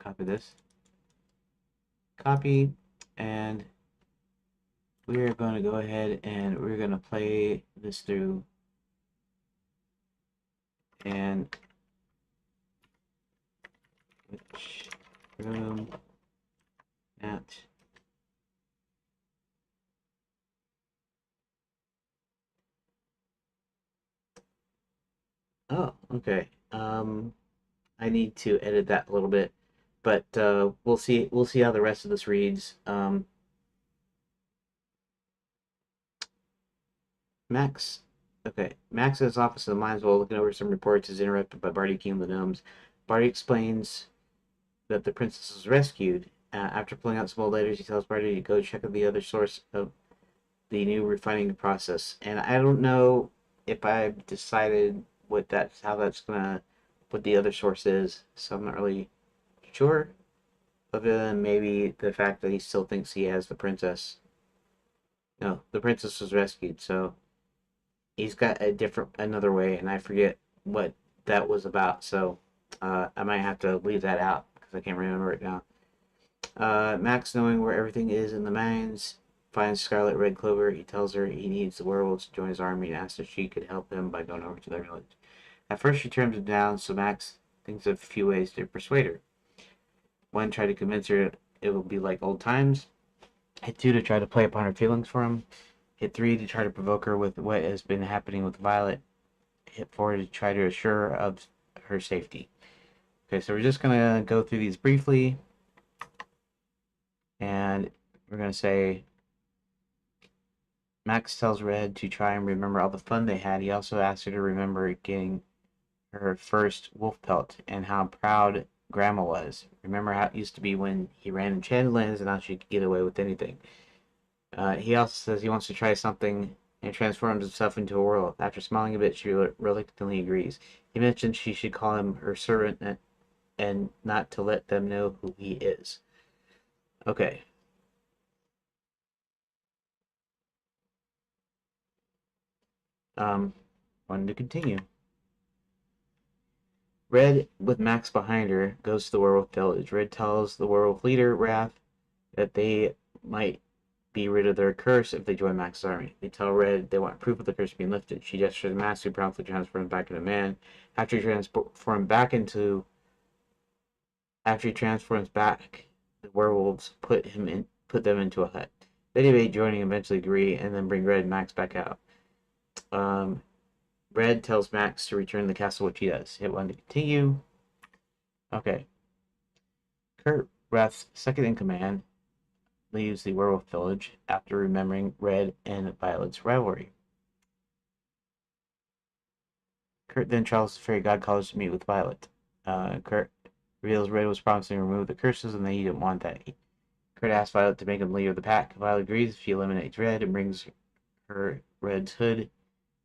copy this. Copy, and we're going to go ahead and we're going to play this through, and which room at oh, okay. I need to edit that a little bit, but we'll see how the rest of this reads. Max, okay. Max at his office in the mines while looking over some reports is interrupted by Barty King of the Gnomes. Barty explains that the princess was rescued. After pulling out some old letters, he tells Barty to go check out the other source of the new refining process. And I don't know if I've decided what the other source is, so I'm not really sure. Other than maybe the fact that he still thinks he has the princess. No, the princess was rescued, so he's got another way, and I forget what that was about. So I might have to leave that out because I can't remember it now. Max, knowing where everything is in the mines, finds Scarlet Red Clover. He tells her he needs the werewolves to join his army and asks if she could help him by going over to their village. At first, she turns him down, so Max thinks of a few ways to persuade her. One, try to convince her it will be like old times. Hit two, to try to play upon her feelings for him. Hit three, to try to provoke her with what has been happening with Violet. Hit four, to try to assure her of her safety. Okay, so we're just going to go through these briefly. And we're going to say Max tells Red to try and remember all the fun they had. He also asks her to remember getting her first wolf pelt and how proud Grandma was. Remember how it used to be when he ran Enchanted Lands and how she could get away with anything. He also says he wants to try something and transforms himself into a werewolf. After smiling a bit, she reluctantly agrees. He mentions she should call him her servant and not to let them know who he is. Okay. Wanted to continue. Red, with Max behind her, goes to the werewolf village. Red tells the werewolf leader, Wrath, that they might be rid of their curse if they join Max's army. They tell Red they want proof of the curse being lifted. She gestures to Max, who promptly transforms back into a man. After he transforms back, the werewolves put them into a hut. They debate joining, eventually agree, and then bring Red and Max back out. Red tells Max to return to the castle, which he does. Hit one to continue. Okay. Kurt, Wrath's second in command, leaves the werewolf village after remembering Red and Violet's rivalry. Kurt then travels to Fairy God College to meet with Violet. Kurt reveals Red was promising to remove the curses and they didn't want that. Kurt asks Violet to make him leader of the pack. Violet agrees. She eliminates Red and brings her Red's hood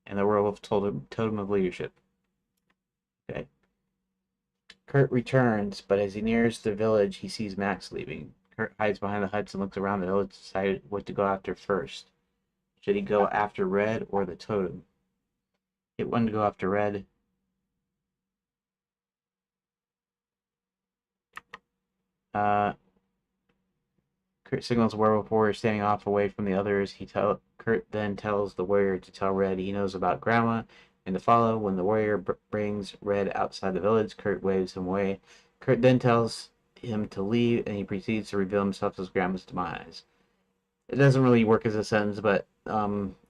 and the werewolf totem of leadership. Okay. Kurt returns, but as he nears the village, he sees Max leaving. Kurt hides behind the huts and looks around the village to decide what to go after first. Should he go after Red or the totem? Hit one to go after Red. Kurt signals a werewolf warrior standing off away from the others. Kurt then tells the warrior to tell Red he knows about Grandma and to follow. When the warrior brings Red outside the village, Kurt waves him away. Kurt then tells him to leave, and he proceeds to reveal himself as Grandma's demise. It doesn't really work as a sentence, but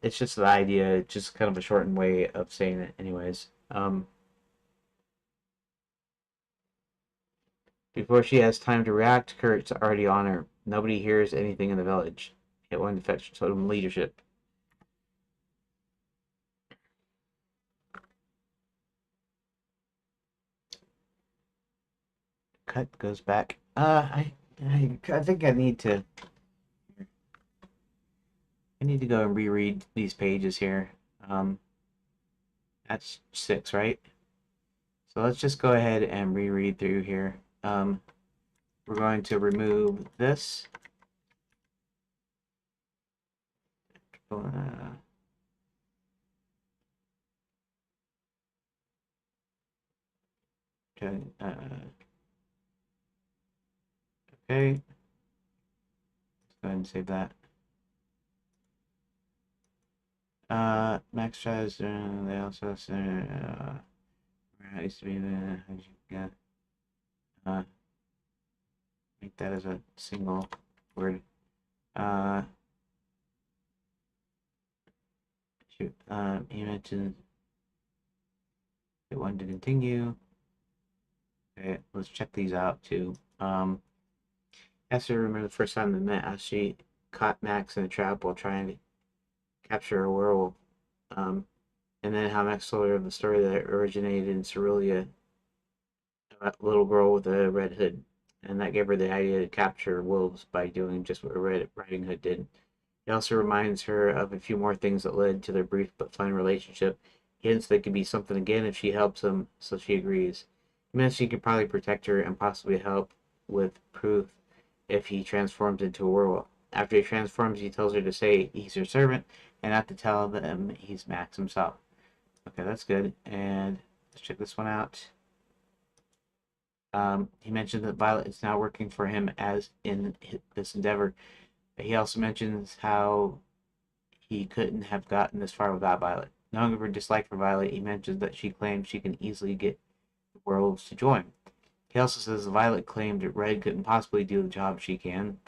it's just the idea. It's just kind of a shortened way of saying it, anyways. Before she has time to react, Kurt's already on her. Nobody hears anything in the village. Hit one to fetch totem leadership. Cut goes back. I think I need to go and reread these pages here. That's 6, right? So let's just go ahead and reread through here. We're going to remove this. Okay. Okay. Let's go ahead and save that. Max tries, they also where I used to be the, how'd you get, uh, make that as a single word. Uh, shoot, he mentioned it wanted to continue. Okay, let's check these out too. Esther remember the first time they met, how she caught Max in a trap while trying to capture a werewolf. Um, and then how Max told her of the story that originated in Cerulia, about a little girl with a red hood, and that gave her the idea to capture wolves by doing just what Red Riding Hood did. He also reminds her of a few more things that led to their brief but fun relationship. He hints they could be something again if she helps him, so she agrees. He mentions he could probably protect her and possibly help with proof if he transforms into a werewolf. After he transforms, he tells her to say he's her servant and not to tell them he's Max himself. Okay, that's good. And let's check this one out. He mentioned that Violet is now working for him as in this endeavor. He also mentions how he couldn't have gotten this far without Violet. Knowing of her dislike for Violet, he mentions that she claims she can easily get the werewolves to join. He also says Violet claimed that Red couldn't possibly do the job she can,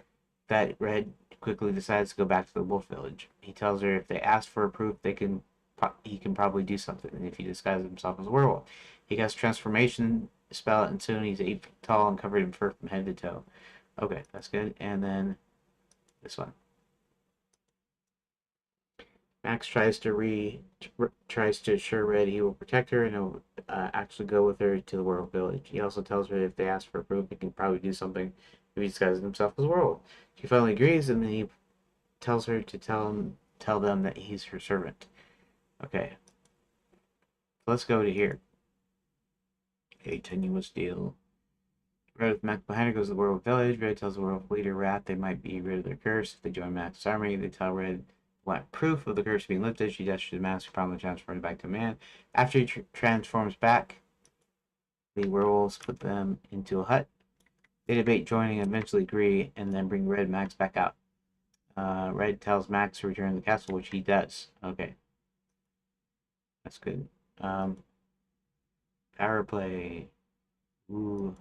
that Red quickly decides to go back to the wolf village. He tells her if they ask for a proof, he can probably do something, and if he disguises himself as a werewolf. He casts transformation spell, and soon he's 8 feet tall and covered in fur from head to toe. Okay, that's good. And then this one. Max tries to assure Red he will protect her and he'll actually go with her to the World Village. He also tells her if they ask for proof, he can probably do something if he disguises himself as a werewolf. She finally agrees, and then he tells her to tell them that he's her servant. Okay, let's go to here. A tenuous deal. Red with Max behind her goes to the World Village. Red tells the World leader Rat they might be rid of their curse if they join Max's army. They tell Red want proof of the curse being lifted. She gestures to Max, promptly transforming back to a man. After he transforms back, the werewolves put them into a hut. They debate joining and eventually agree, and then bring Red Max back out. Red tells Max to return to the castle, which he does. Okay, that's good. Power play. Ooh.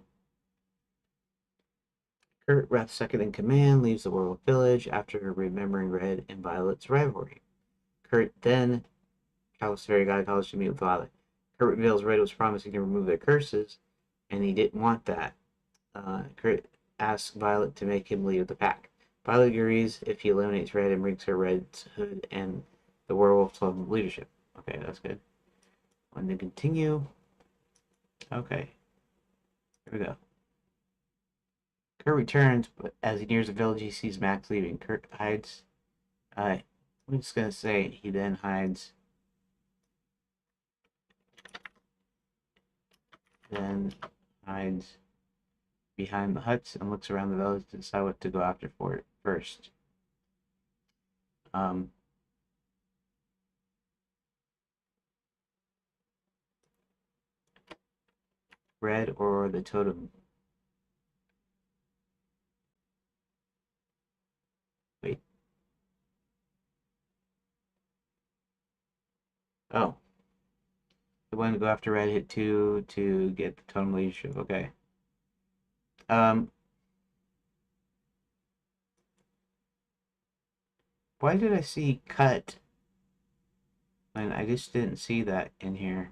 Kurt, Rath's second in command, leaves the World Village after remembering Red and Violet's rivalry. Kurt then travels to Fairy God College to meet with Violet. Kurt reveals Red was promising to remove their curses, and he didn't want that. Kurt asks Violet to make him lead the pack. Violet agrees if he eliminates Red and brings her Red's hood and the werewolf to leadership. Okay, that's good. Want to continue? Okay, here we go. Kurt returns, but as he nears the village, he sees Max leaving. Kurt hides. I'm just gonna say he then hides. Then hides behind the huts and looks around the village to decide what to go after for it first. Um, Red or the totem. Wait. Oh. The one to go after Red hit 2 to get the totem leadership. Okay. Um, why did I see cut when I just didn't see that in here?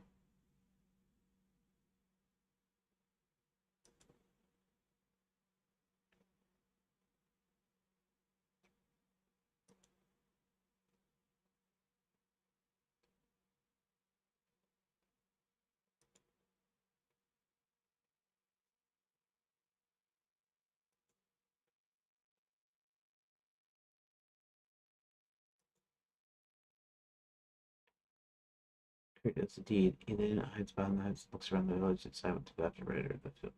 Kurt does the deed. He then hides behind the huts, looks around the village, to decide what to go after Red or the field.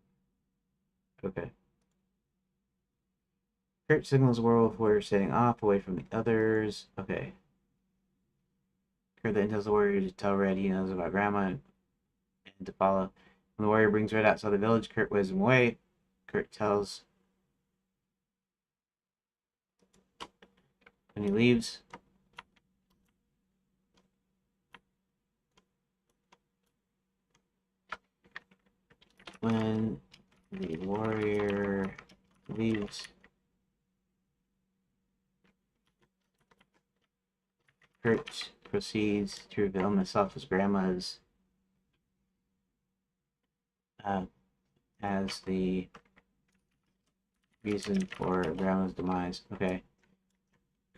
Okay. Kurt signals Werewolf warrior setting off away from the others. Okay. Kurt then tells the warrior to tell Red he knows about Grandma and to follow. When the warrior brings Red outside the village, Kurt waves him away. Kurt tells And he leaves. When the warrior leaves, Kurt proceeds to reveal himself as grandma's as the reason for grandma's demise. Okay.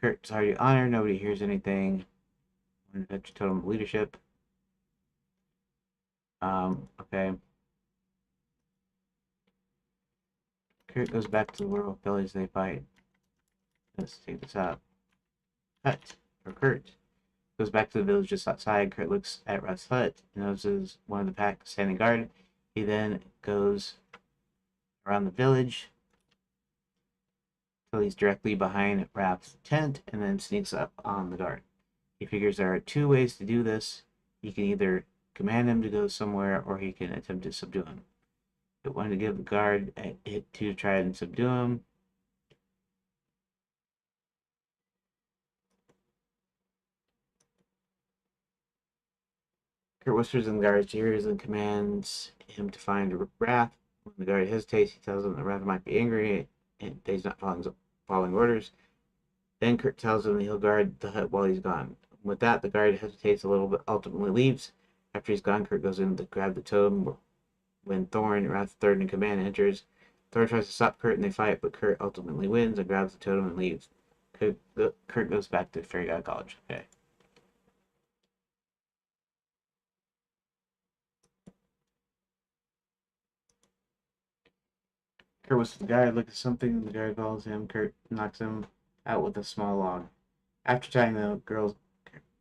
Kurt's already honored. Nobody hears anything. When adventure totem leadership. Okay. Kurt goes back to the werewolf village. They fight. Let's take this out. Cut. For Kurt. Goes back to the village just outside. Kurt looks at Ruth's hut. Notices one of the pack standing guard. He then goes around the village till he's directly behind Raph's tent and then sneaks up on the guard. He figures there are two ways to do this. He can either command him to go somewhere or he can attempt to subdue him. He wanted to give the guard a hit to try and subdue him. Kurt whispers in the guard's ears and commands him to find Raph. When the guard hesitates, he tells him that Raph might be angry and that he's not following orders. Then Kurt tells him that he'll guard the hut while he's gone. With that, the guard hesitates a little bit, ultimately leaves. After he's gone, Kurt goes in to grab the totem. When Thorn, Raph's third in command, enters, Thorn tries to stop Kurt and they fight, but Kurt ultimately wins and grabs the totem and leaves. Kurt goes back to Fairy God College. Okay. Kurt was the guard, look at something, and the guard follows him. Kurt knocks him out with a small log. After tying the girls,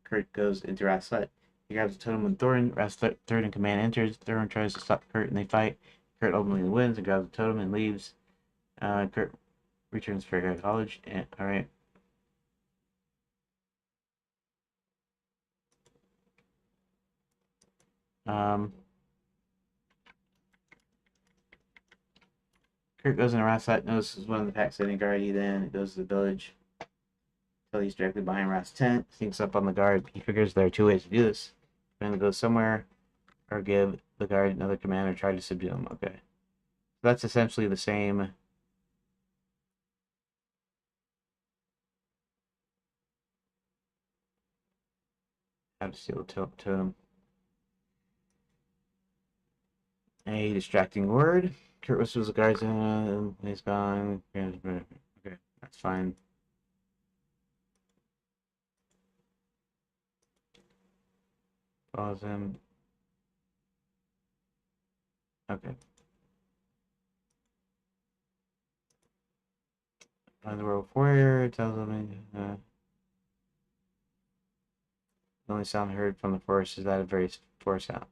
Kurt goes into Raph's hut. He grabs the totem when Thorn, Raph's third in command, enters. Thorn tries to stop Kurt and they fight. Kurt ultimately wins and grabs the totem and leaves. Kurt returns to Fairy God College. Alright. Kurt goes in a Raph's hut, notices one of the pack standing guard. He then goes to the village until he's directly behind Raph's tent, sneaks up on the guard. He figures there are two ways to do this. Either go somewhere or give the guard another command or try to subdue him. Okay. So that's essentially the same. How to steal the totem. A distracting word. Kurt whispers the guards in. He's gone. Okay, that's fine. Follows him. Okay. Find the werewolf warrior. Tells him. The only sound heard from the forest is that of various forest sound.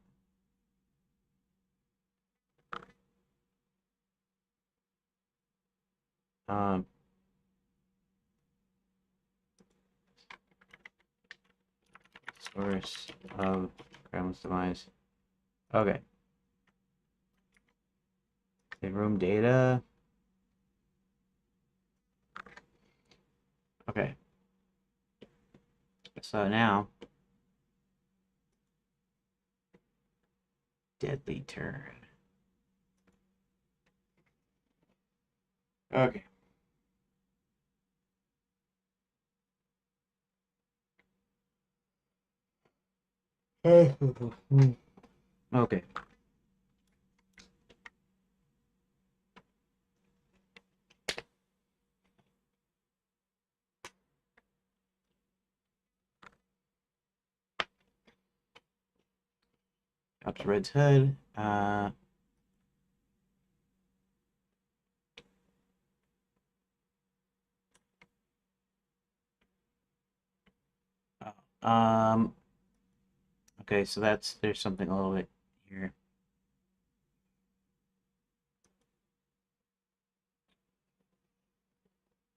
Source of Grandma's demise. Okay. The room data. Okay. So now, deadly turn. Okay. Okay. Up to Red's hood. Okay, so there's something a little bit here.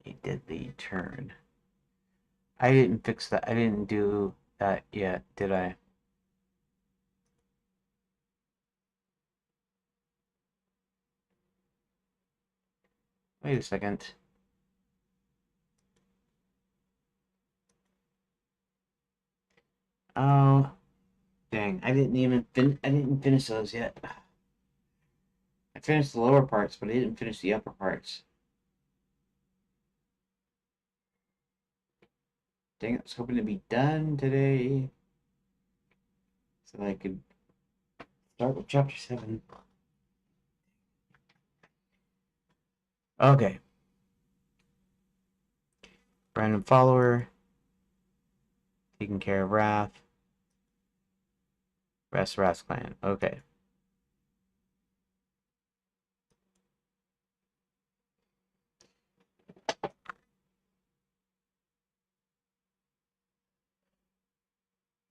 A deadly turn. I didn't fix that. I didn't do that yet, did I? Wait a second. Oh, dang! I didn't finish those yet. I finished the lower parts, but I didn't finish the upper parts. Dang! I was hoping to be done today, so I could start with chapter 7. Okay. Random follower. Taking care of Wrath. Wrath's clan. Okay.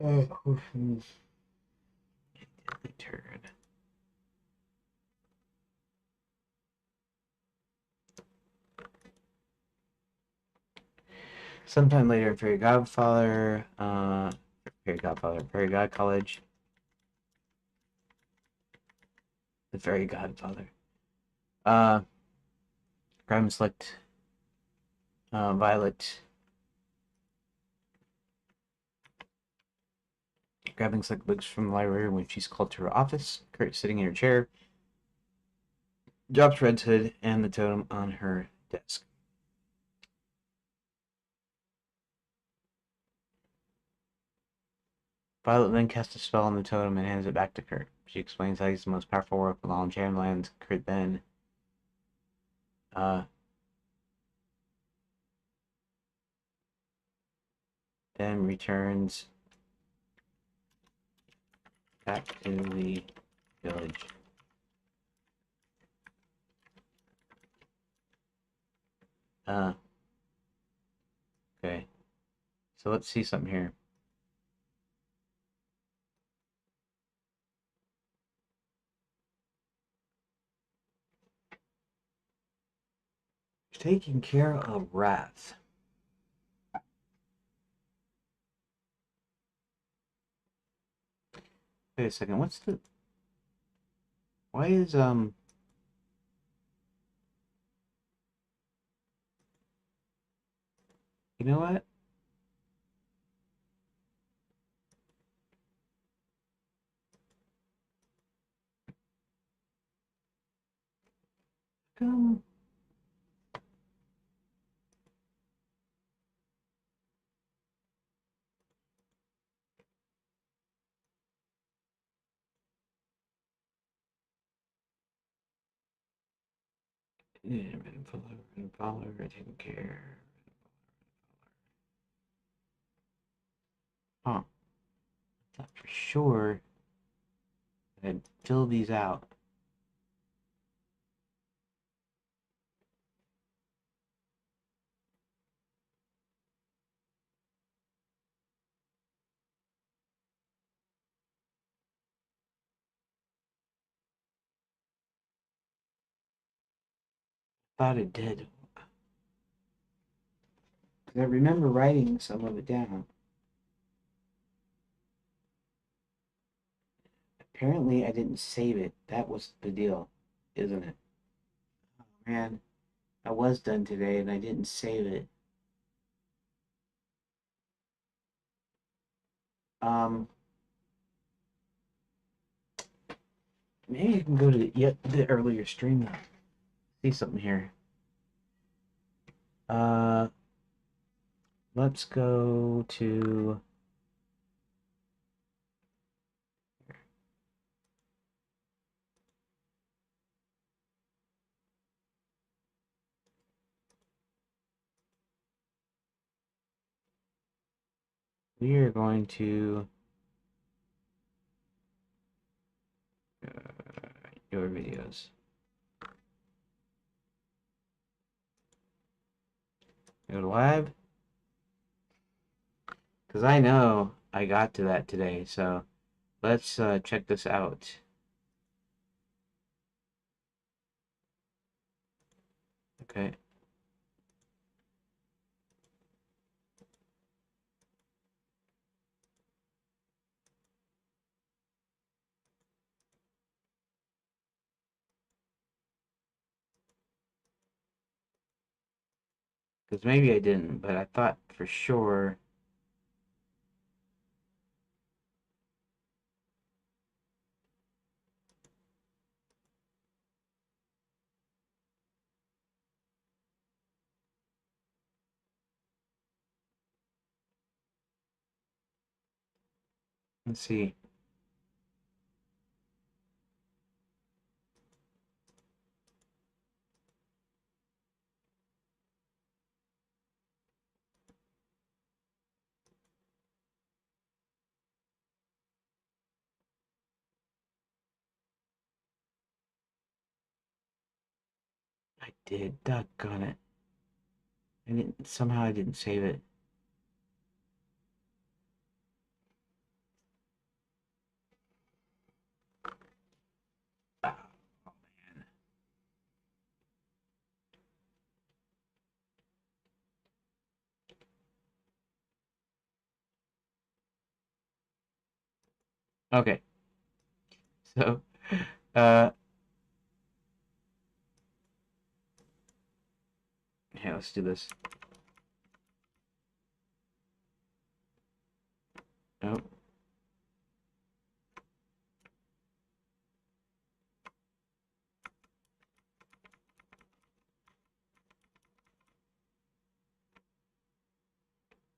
Oh, turd. Sometime later, Fairy Godfather. Fairy God College. The Fairy Godfather. Grab and select Violet. Grabbing select books from the library when she's called to her office. Kurt sitting in her chair. Drops Red's hood and the totem on her desk. Violet then casts a spell on the totem and hands it back to Kurt. She explains how he's the most powerful warlock in all Enchanted Lands. Kurt uh, then returns back to the village. Okay. So let's see something here. Taking care of Wrath. Wait a second, what's the... Why is, You know what? Come... Follower, taking care. Huh. I thought for sure I'd fill these out. Thought it did. I remember writing some of it down. Apparently, I didn't save it. That was the deal, isn't it? Oh, man, I was done today and I didn't save it. Um, Maybe you can go to yet the earlier stream now. See something here. Uh, let's go to... We are going to your videos. Go to live. Because I know I got to that today, so let's check this out. Okay. Because maybe I didn't, but I thought for sure Let's see. I did. Doggone it. I didn't. Somehow I didn't save it. Oh, man. Okay. So, uh, yeah, let's do this. Oh,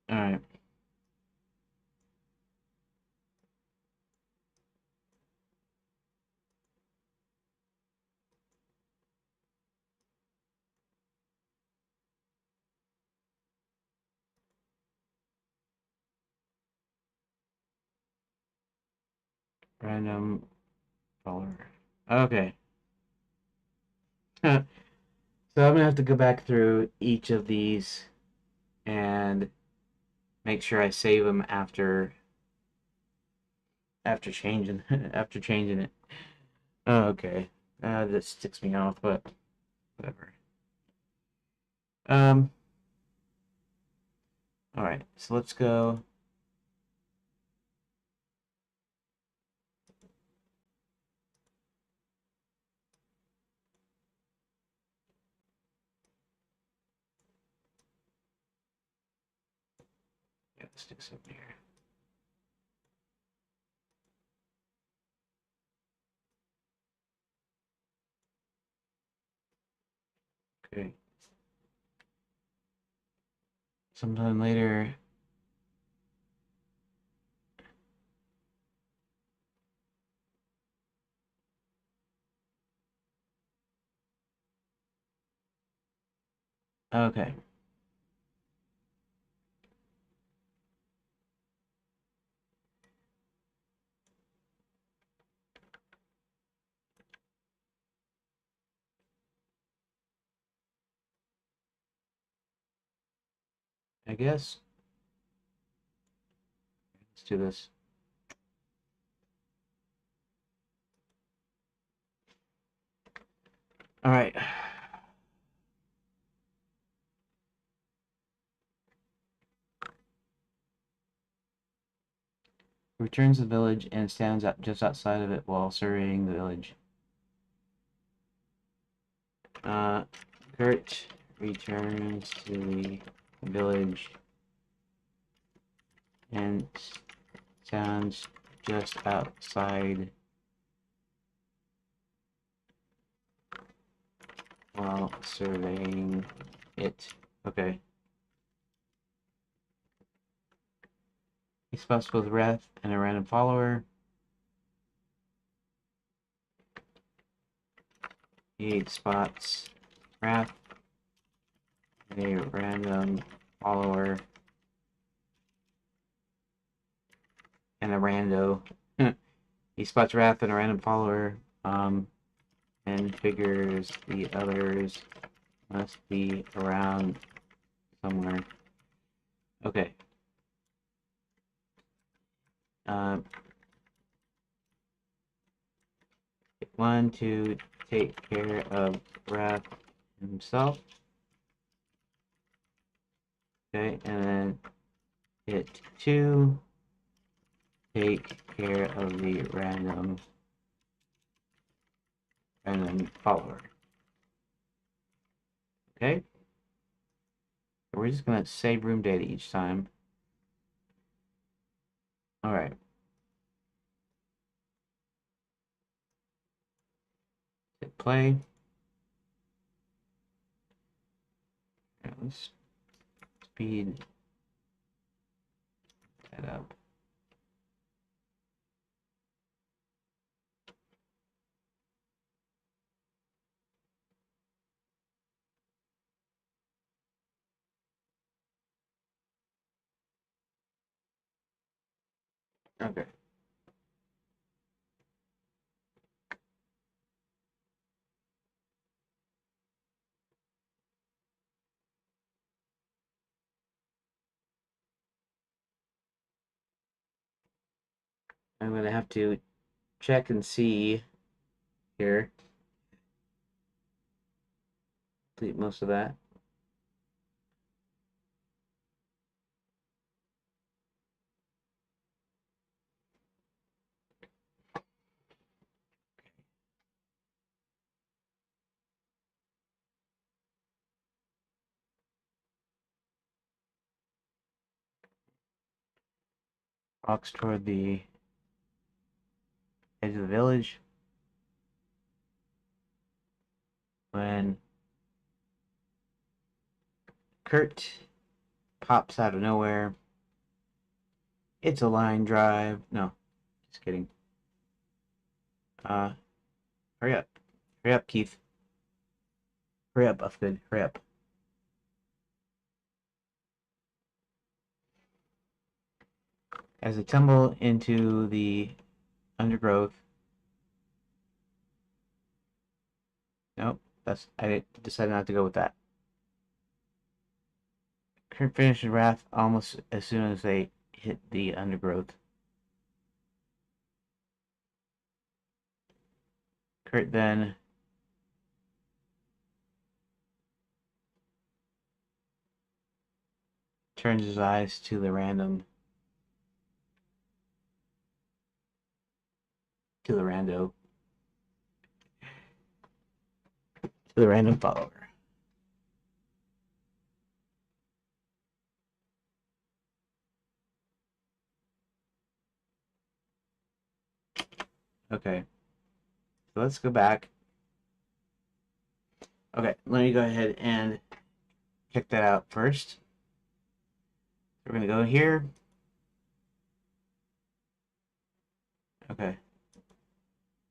all right. Random follower. Okay. So I'm gonna have to go back through each of these and make sure I save them after changing after changing it. Oh, okay. That sticks me off, but whatever. Um. All right. So let's go. Yeah, let's do something here. Okay. Sometime later. Okay. I guess. Let's do this. All right. Returns to the village and stands up just outside of it while surveying the village. Uh, Kurt returns to the village and stands just outside while surveying it. Okay. He spots both Wrath and a random follower. He spots Wrath and a random follower and a rando. He spots Wrath and a random follower, and figures the others must be around somewhere. Okay. Um, one to take care of Wrath himself. Okay, and then hit 2, take care of the random follower. Okay, so we're just gonna save room data each time. All right. Hit play. Right, let's speed that up. Okay. I'm gonna have to check and see here. Delete most of that. Walks toward the edge of the village. When Kurt pops out of nowhere, it's a line drive. No, just kidding. Uh, hurry up. Hurry up, Keith. Hurry up, Buffgood. Hurry up. As they tumble into the undergrowth. Nope, I decided not to go with that. Kurt finishes Wrath almost as soon as they hit the undergrowth. Kurt then turns his eyes to the random to the rando to the random follower. Okay, so let's go back. Okay, let me go ahead and check that out first. We're gonna go here. Okay,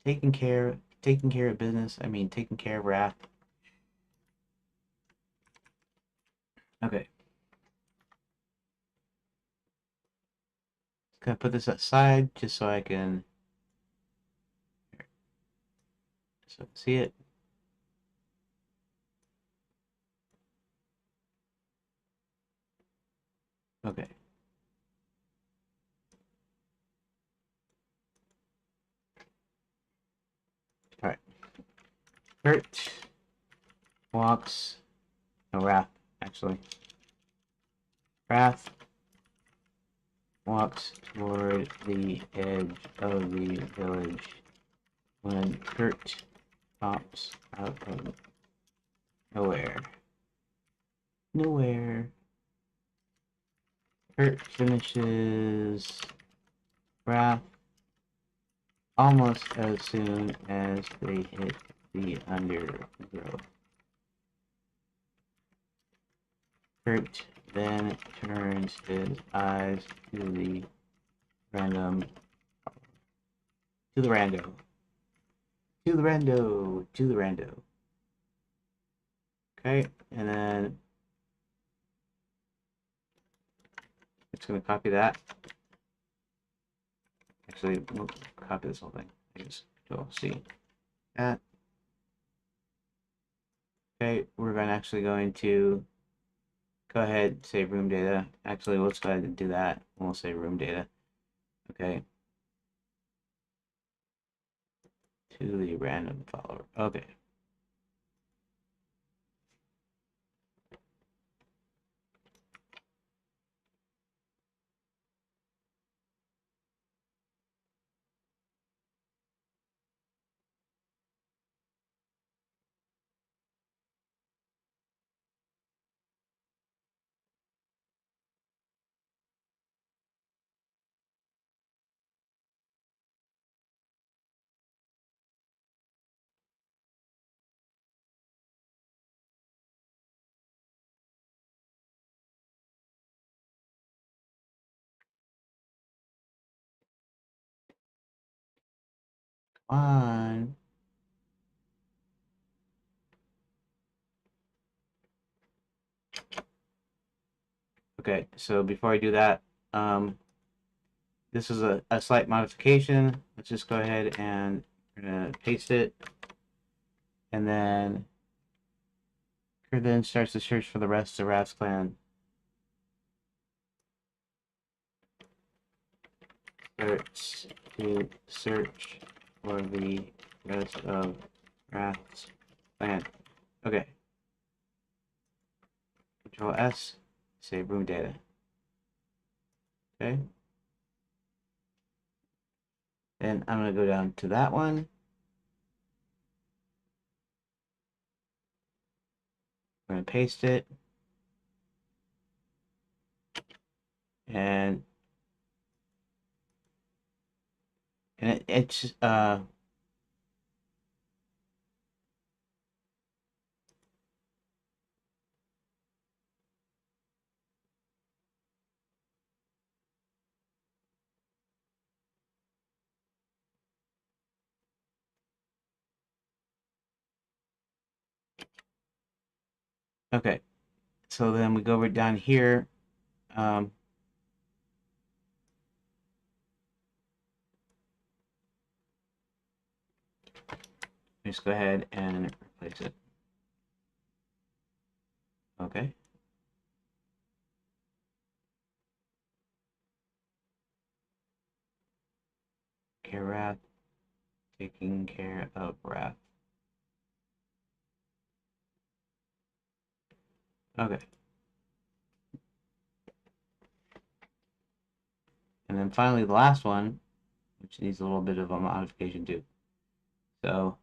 taking care of business. I mean, taking care of Wrath. Okay, gonna put this aside just so I can see it. Okay. All right. Kurt walks. No, Wrath, actually. Wrath walks toward the edge of the village when Kurt pops out of nowhere. Nowhere. Kurt finishes Wrath almost as soon as they hit the undergrowth. Kurt then turns his eyes to the random to the rando. To the rando. To the rando. Okay, and then it's gonna copy that. Actually, we'll copy this whole thing. I just Control C. That. Okay, we're actually going to go ahead and save room data. Actually, let's go ahead and do that. We'll save room data. Okay. To the random follower. Okay. Come on. Okay, so before I do that, this is a slight modification. Let's just go ahead and we're gonna paste it, and then here then starts to search for the rest of Raph's clan. Starts to search for the rest of Raph's clan. Okay. Control S, save room data. Okay. Then I'm gonna go down to that one. I'm gonna paste it. And it's okay. So then we go over down here. Just go ahead and replace it. Okay. Wrath, taking care of Wrath. Okay. And then finally the last one, which needs a little bit of a modification too. So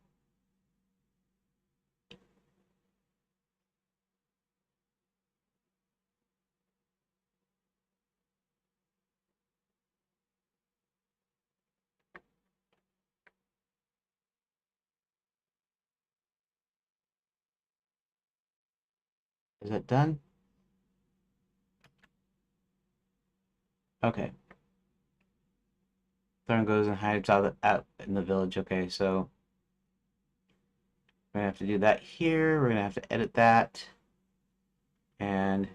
is that done? Okay. Thorn goes and hides out in the village. Okay, so we're gonna have to do that here. We're gonna have to edit that. And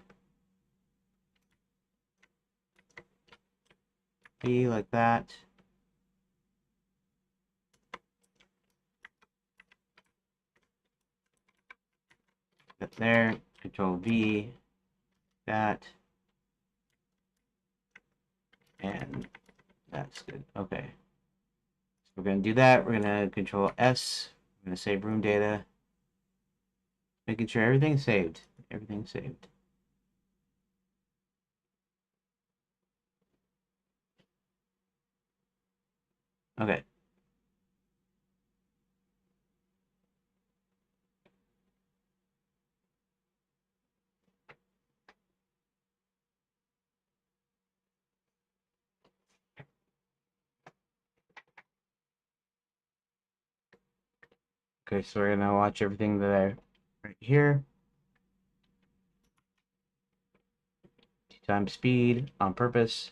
be like that. That there. Control V. That. And that's good. Okay. So we're going to do that. We're going to control S. We're going to save room data. Making sure everything's saved. Everything's saved. Okay. Okay, so we're going to watch everything that I right here. 2x speed on purpose.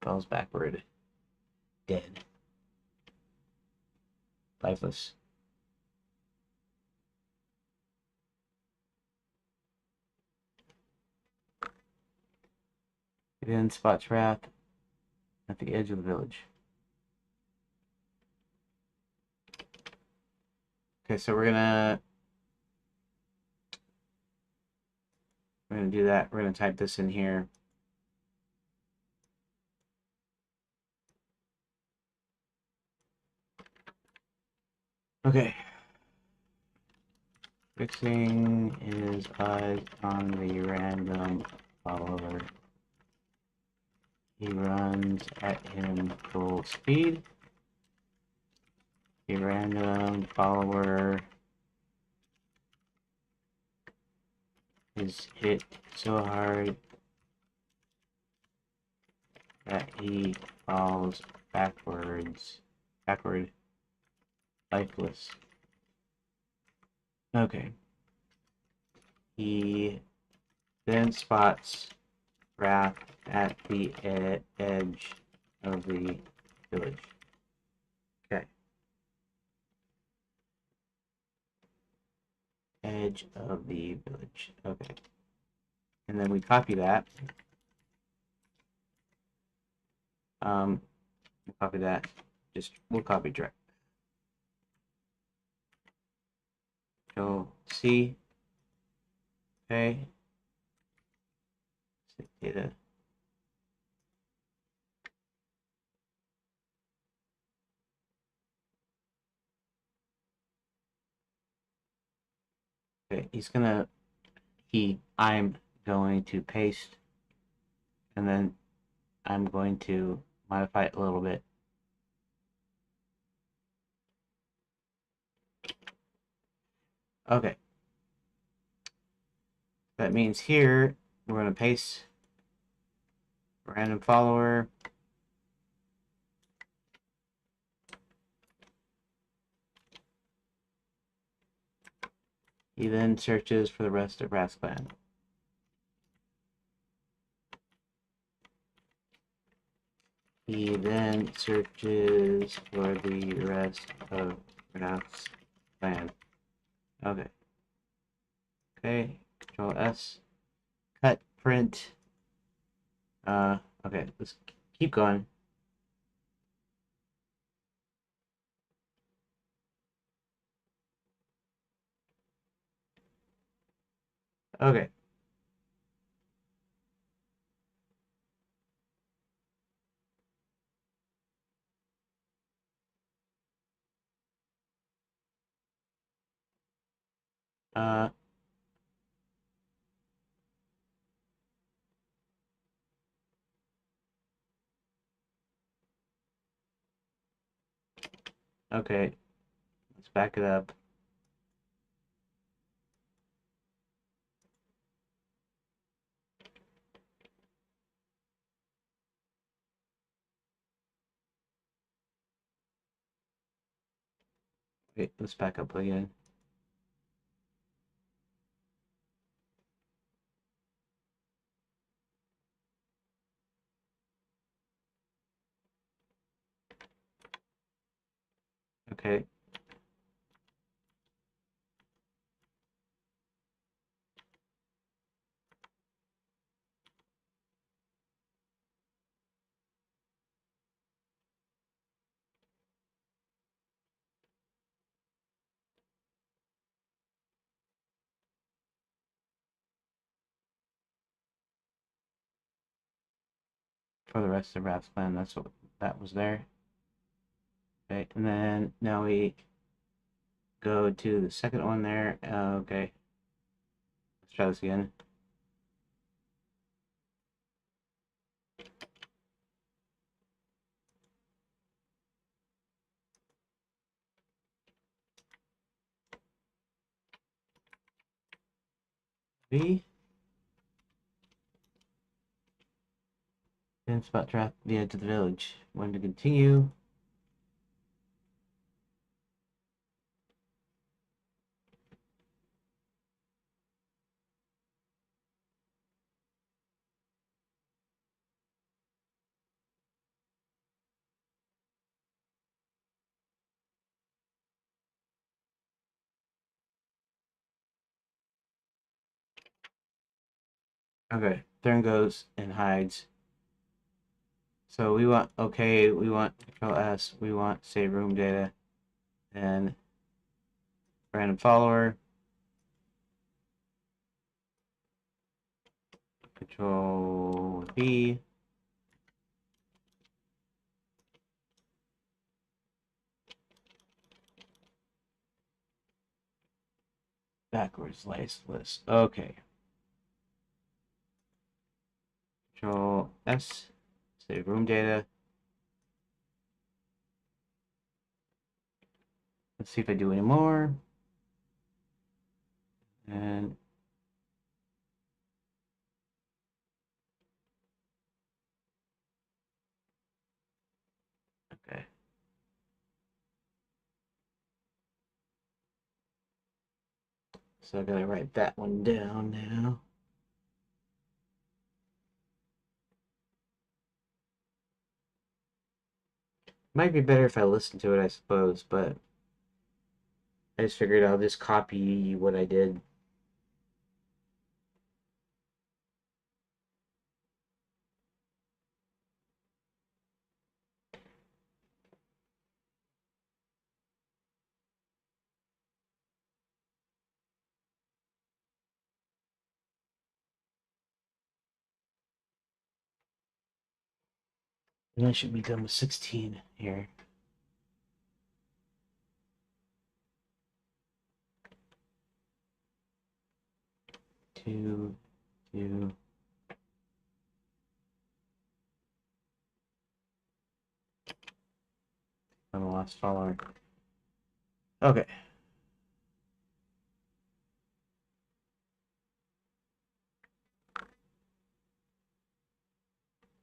Falls backward. Dead. Lifeless. It then spots Wrath at the edge of the village. Okay, so we're gonna do that. We're gonna type this in here. Okay. Fixing his eyes on the random follower. He runs at him full speed. The random follower is hit so hard that he falls backward, lifeless. Okay. He then spots Wrath at the edge of the village. edge of the village. Okay. And then we copy that. Copy that. We'll copy direct. Control C. Okay. Data. Okay, I'm going to paste, and then I'm going to modify it a little bit. Okay. That means here, we're going to paste random follower. He then searches for the rest of Rat's clan. He then searches for the rest of Rat's clan. Okay. Okay. Control S. Cut. Print. Okay. Let's keep going. Okay. Uh, okay. Let's back it up. Wait, let's back up again. Okay. For the rest of Rat's plan, that's what that was there. Okay, and then now we go to the second one there. Okay. Let's try this again. V. Then spot trap the edge of the village. When to continue. Okay, Thurn goes and hides. So we want, okay, we want Control S, we want save room data, and random follower, Control V, backwards slice list. Okay. Control S, save room data. Let's see if I do any more. And okay. So I gotta write that one down now. Might be better if I listen to it, I suppose, but I just figured I'll just copy what I did. And I should be done with 16 here. Two, two. I'm the last follower. Okay.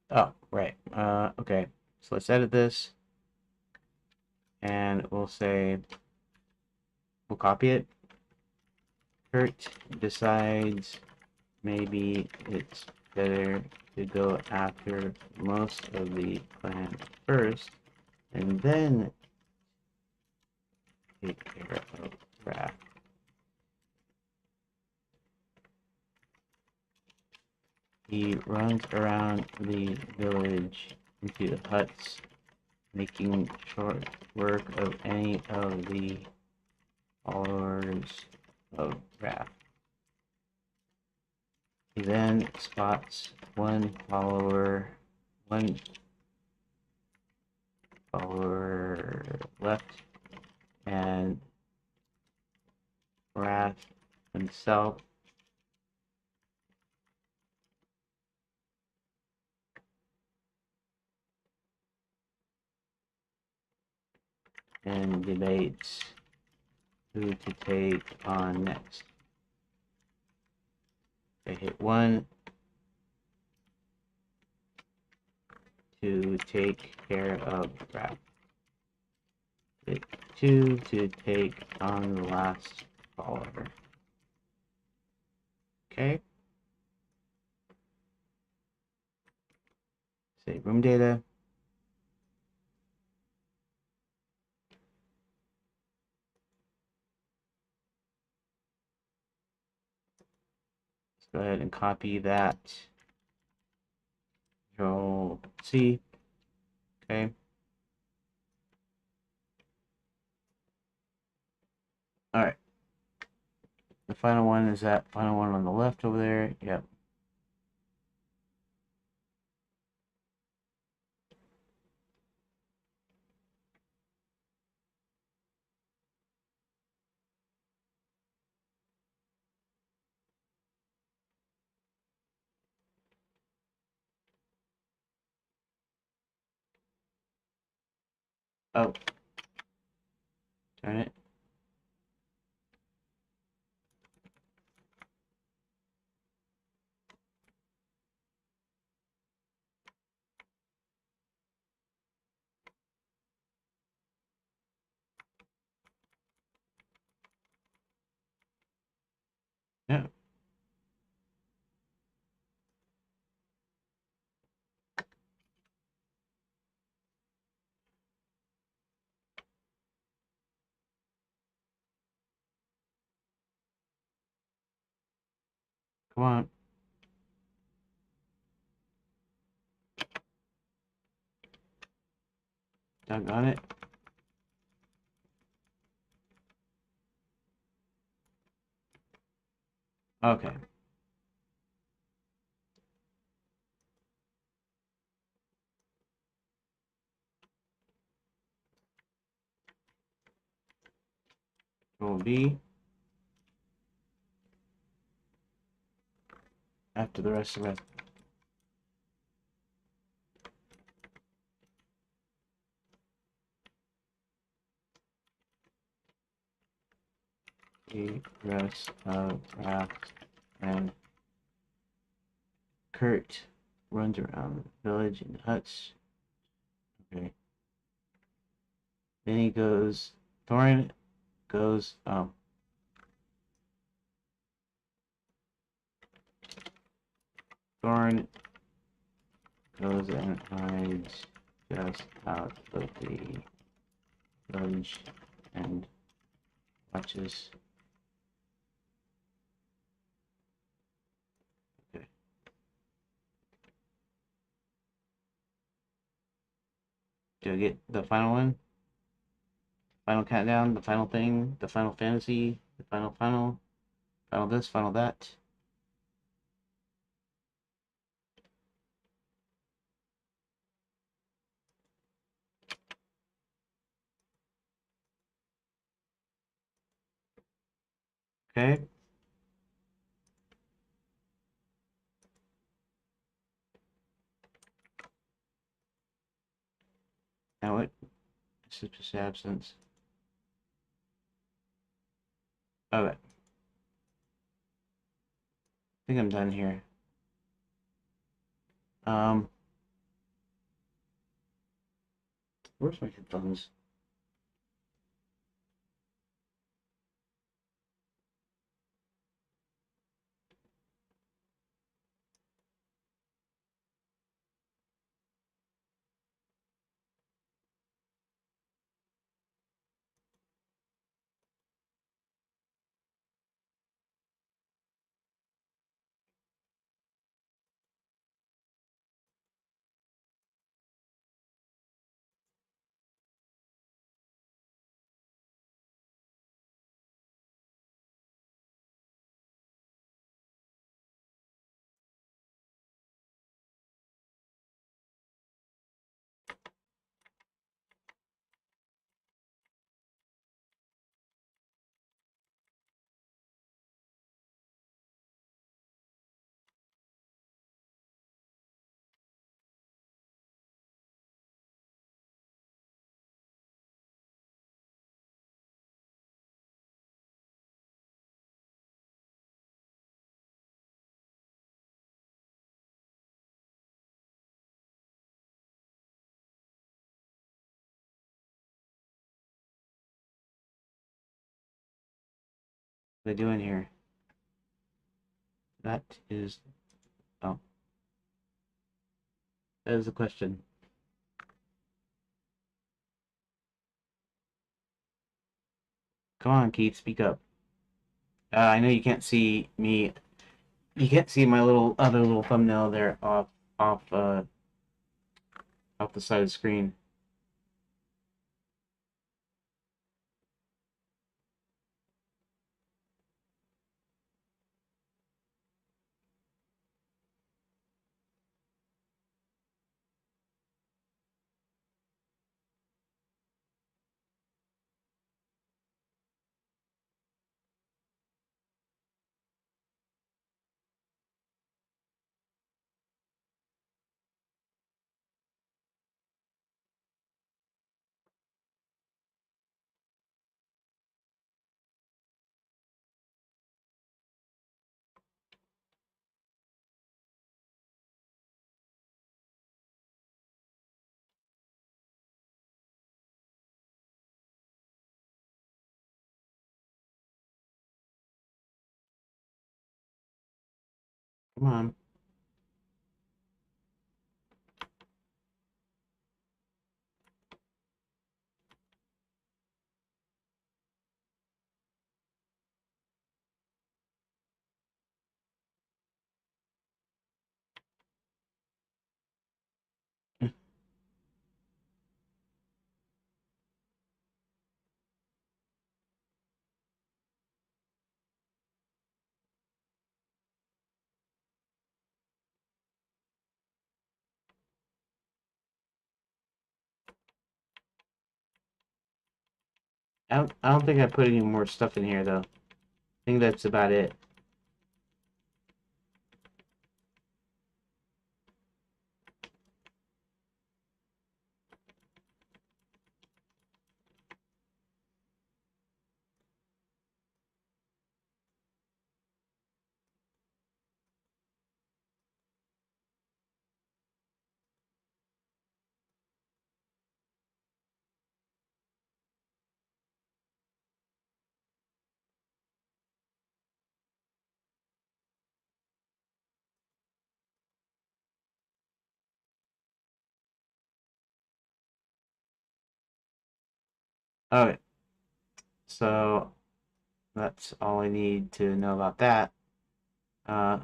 Oh, right. Okay. So let's edit this. And we'll say, we'll copy it. Kurt decides maybe it's better to go after most of the clan first, and then take care of Wrath. He runs around the village into the huts, making short work of any of the followers of Wrath. He then spots one follower left, and Wrath himself and debates who to take on next. They hit 1 to take care of Wrath. Hit 2 to take on the last follower. Okay. Save room data. Let's go ahead and copy that. Control C. Okay. All right. The final one is that final one on the left over there. Yep. Oh. Turn it. Yeah. Come on. Doggone it. Okay. Control B. After the rest of it. The rest of Wrath and Kurt runs around the village in huts. Okay. Then he goes. Thorin goes. Thorin goes and hides just out of the village and Watch this. Okay. Do I get the final one? Final countdown, the final thing, the final fantasy, the final this, final that. Okay. Now what? Citrus absence. Okay. I think I'm done here. Where's my headphones? What are they doing here? That is... Oh. That is the question. Come on, Keith, speak up. I know you can't see me. You can't see my other little thumbnail there off off the side of the screen. Come on. I don't think I put any more stuff in here though. I think that's about it. Okay. So that's all I need to know about that. I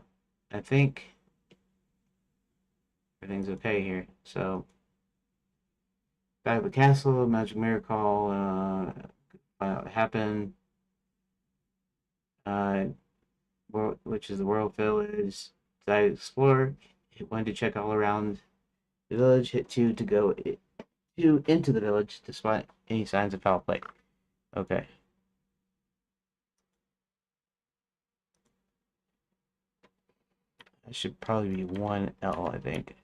think everything's okay here. So, back at the castle, magic miracle, happened. Uh, which is the World Village. Decided to explore. Hit one to check all around the village. Hit two to go into the village to spot any signs of foul play. Okay. That should probably be 1L, I think.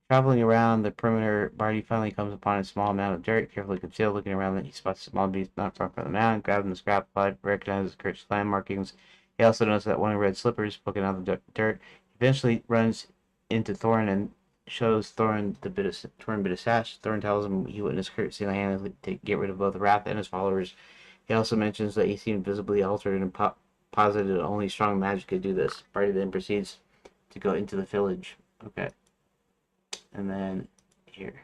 Traveling around the perimeter, Barty finally comes upon a small amount of dirt. Carefully concealed, looking around, he spots a small beast not far from the mound. Grabbing the scrap, applied, recognizes Kurt's land markings. He also notices that one of red slippers poking out of the dirt. He eventually runs into Thorin and shows Thorin the bit of sash. Thorin tells him he witnessed Kurt single-handedly get rid of both Wrath and his followers. He also mentions that he seemed visibly altered and posited only strong magic could do this. Barty then proceeds to go into the village. Okay. And then here.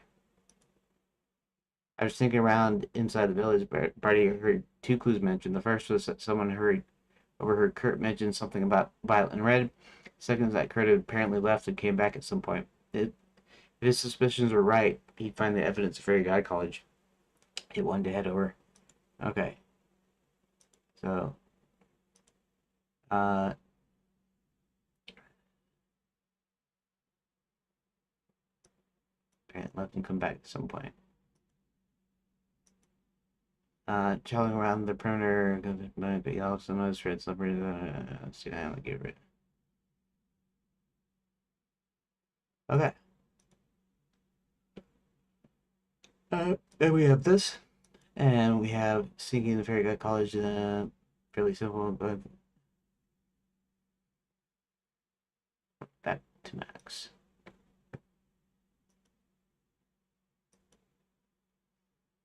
I was thinking around inside the village, but Barty heard two clues mentioned. The first was that someone overheard Kurt mention something about Violet and Red. The second is that Kurt had apparently left and came back at some point. If his suspicions were right, he'd find the evidence at Fairy God College. He wanted to head over. Okay. So, uh, apparently left and come back at some point. Traveling around the perimeter, but yellow, some of those red slippers, see, I only gave it. Okay. Then we have this, and we have Singing the Fairy God College, fairly simple, but back to Max.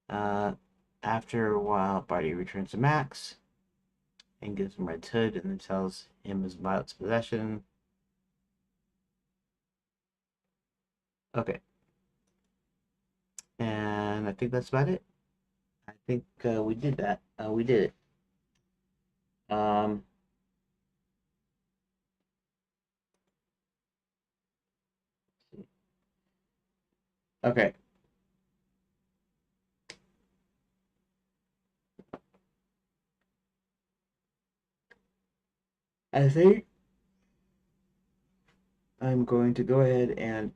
Uh, After a while, Barty returns to Max and gives him Red's hood and then tells him his Violet's possession. Okay. And I think that's about it. I think we did that. We did it. Um, okay. I think I'm going to go ahead and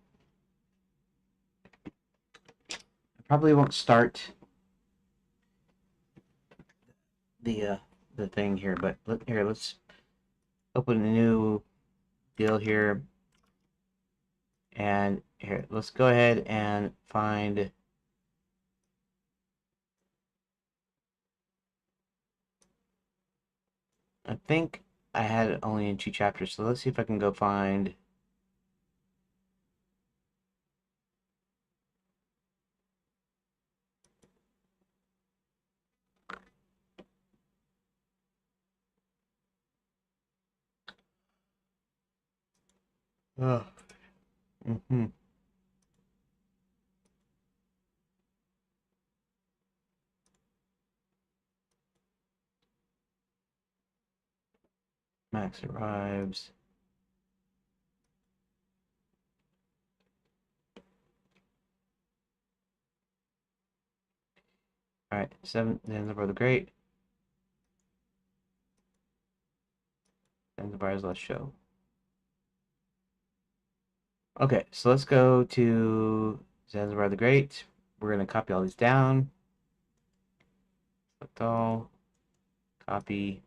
I probably won't start the uh, the thing here, but let's open a new deal here, and here let's go ahead and find. I think I had it only in 2 chapters, so let's see if I can go find. Oh. Mm-hmm. Max arrives. All right, Zanzibar the Great. Zanzibar's last show. Okay, so let's go to Zanzibar the Great. We're gonna copy all these down. Select all. Copy.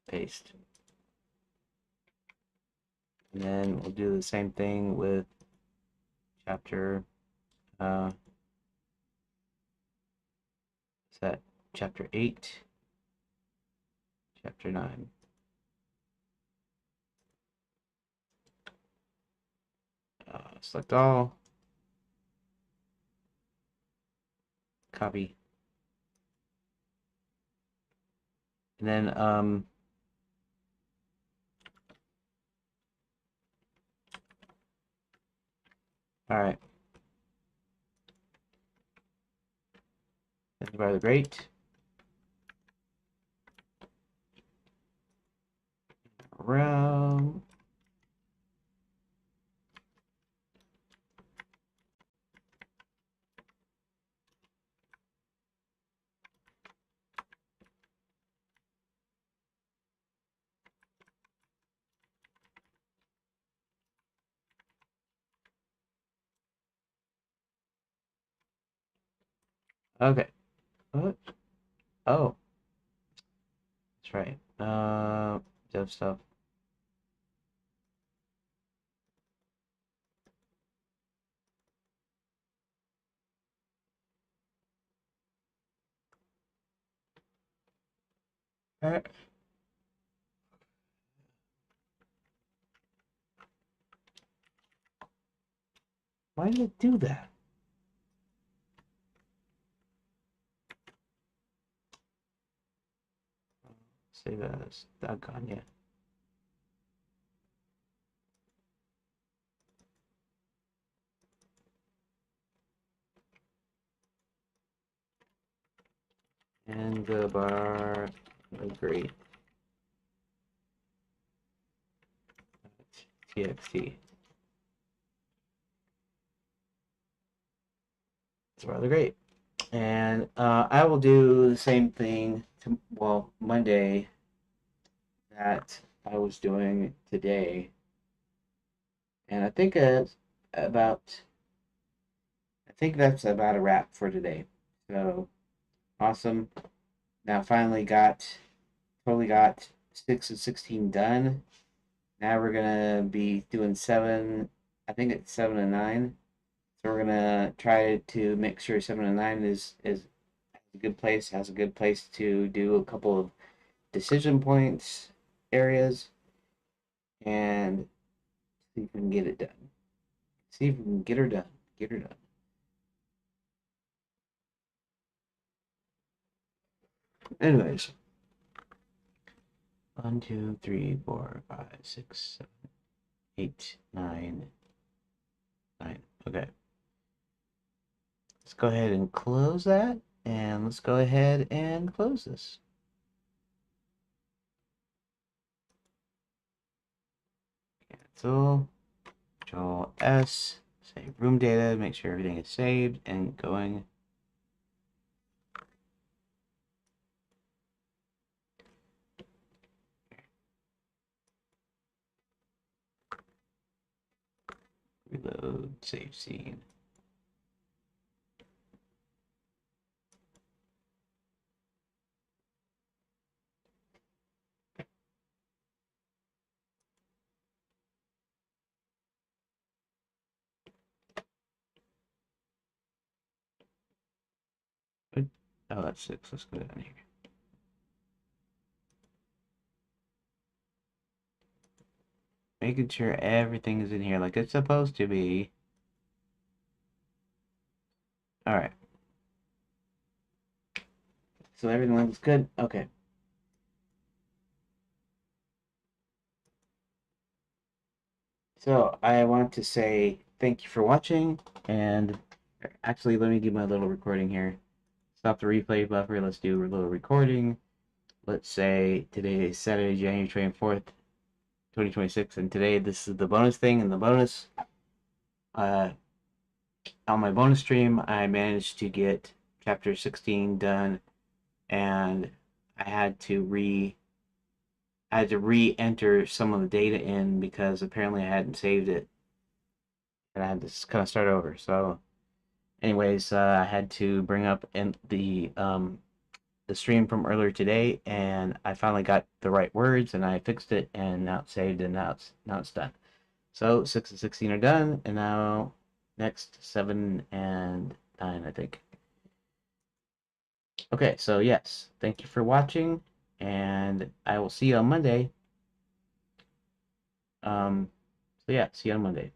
Paste. And then we'll do the same thing with chapter. Is that chapter 8? Chapter 9. Select all. Copy. And then all right. Zanzibar the Great. Okay. What? Oh, that's right. Dev stuff. Alright. Why did it do that? Save as doggone yeah. And the bar agree. TXT. It's rather great. And I will do the same thing to, well, Monday that I was doing today. And about I think that's about a wrap for today. So awesome. Now finally totally got 6 and 16 done. Now we're gonna be doing 7, I think it's 7 and 9. So we're gonna try to make sure 7 and 9 is a good place, has a good place to do a couple of decision points areas and see if we can get it done. See if we can get her done. Get her done. Anyways, 1, 2, 3, 4, 5, 6, 7, 8, 9, 9. Okay. Let's go ahead and close that. And let's go ahead and close this. Cancel. Control S. Save room data. Make sure everything is saved and going. Reload. Save scene. Oh, that's 6. Let's go down here. Making sure everything is in here like it's supposed to be. Alright. So everything looks good? Okay. So I want to say thank you for watching, and actually let me do my little recording here. Stop the replay buffer. Let's do a little recording. Let's say today is Saturday, January 24th, 2026, and today this is the bonus thing. And the bonus, uh, on my bonus stream, I managed to get chapter 16 done, and I had to re-enter some of the data in because apparently I hadn't saved it, and I had to kind of start over. So, anyways, I had to bring up in the stream from earlier today, and I finally got the right words, and I fixed it, and now it's saved, and now it's done. So 6 and 16 are done, and now next 7 and 9, I think. Okay, so yes, thank you for watching, and I will see you on Monday. So yeah, see you on Monday.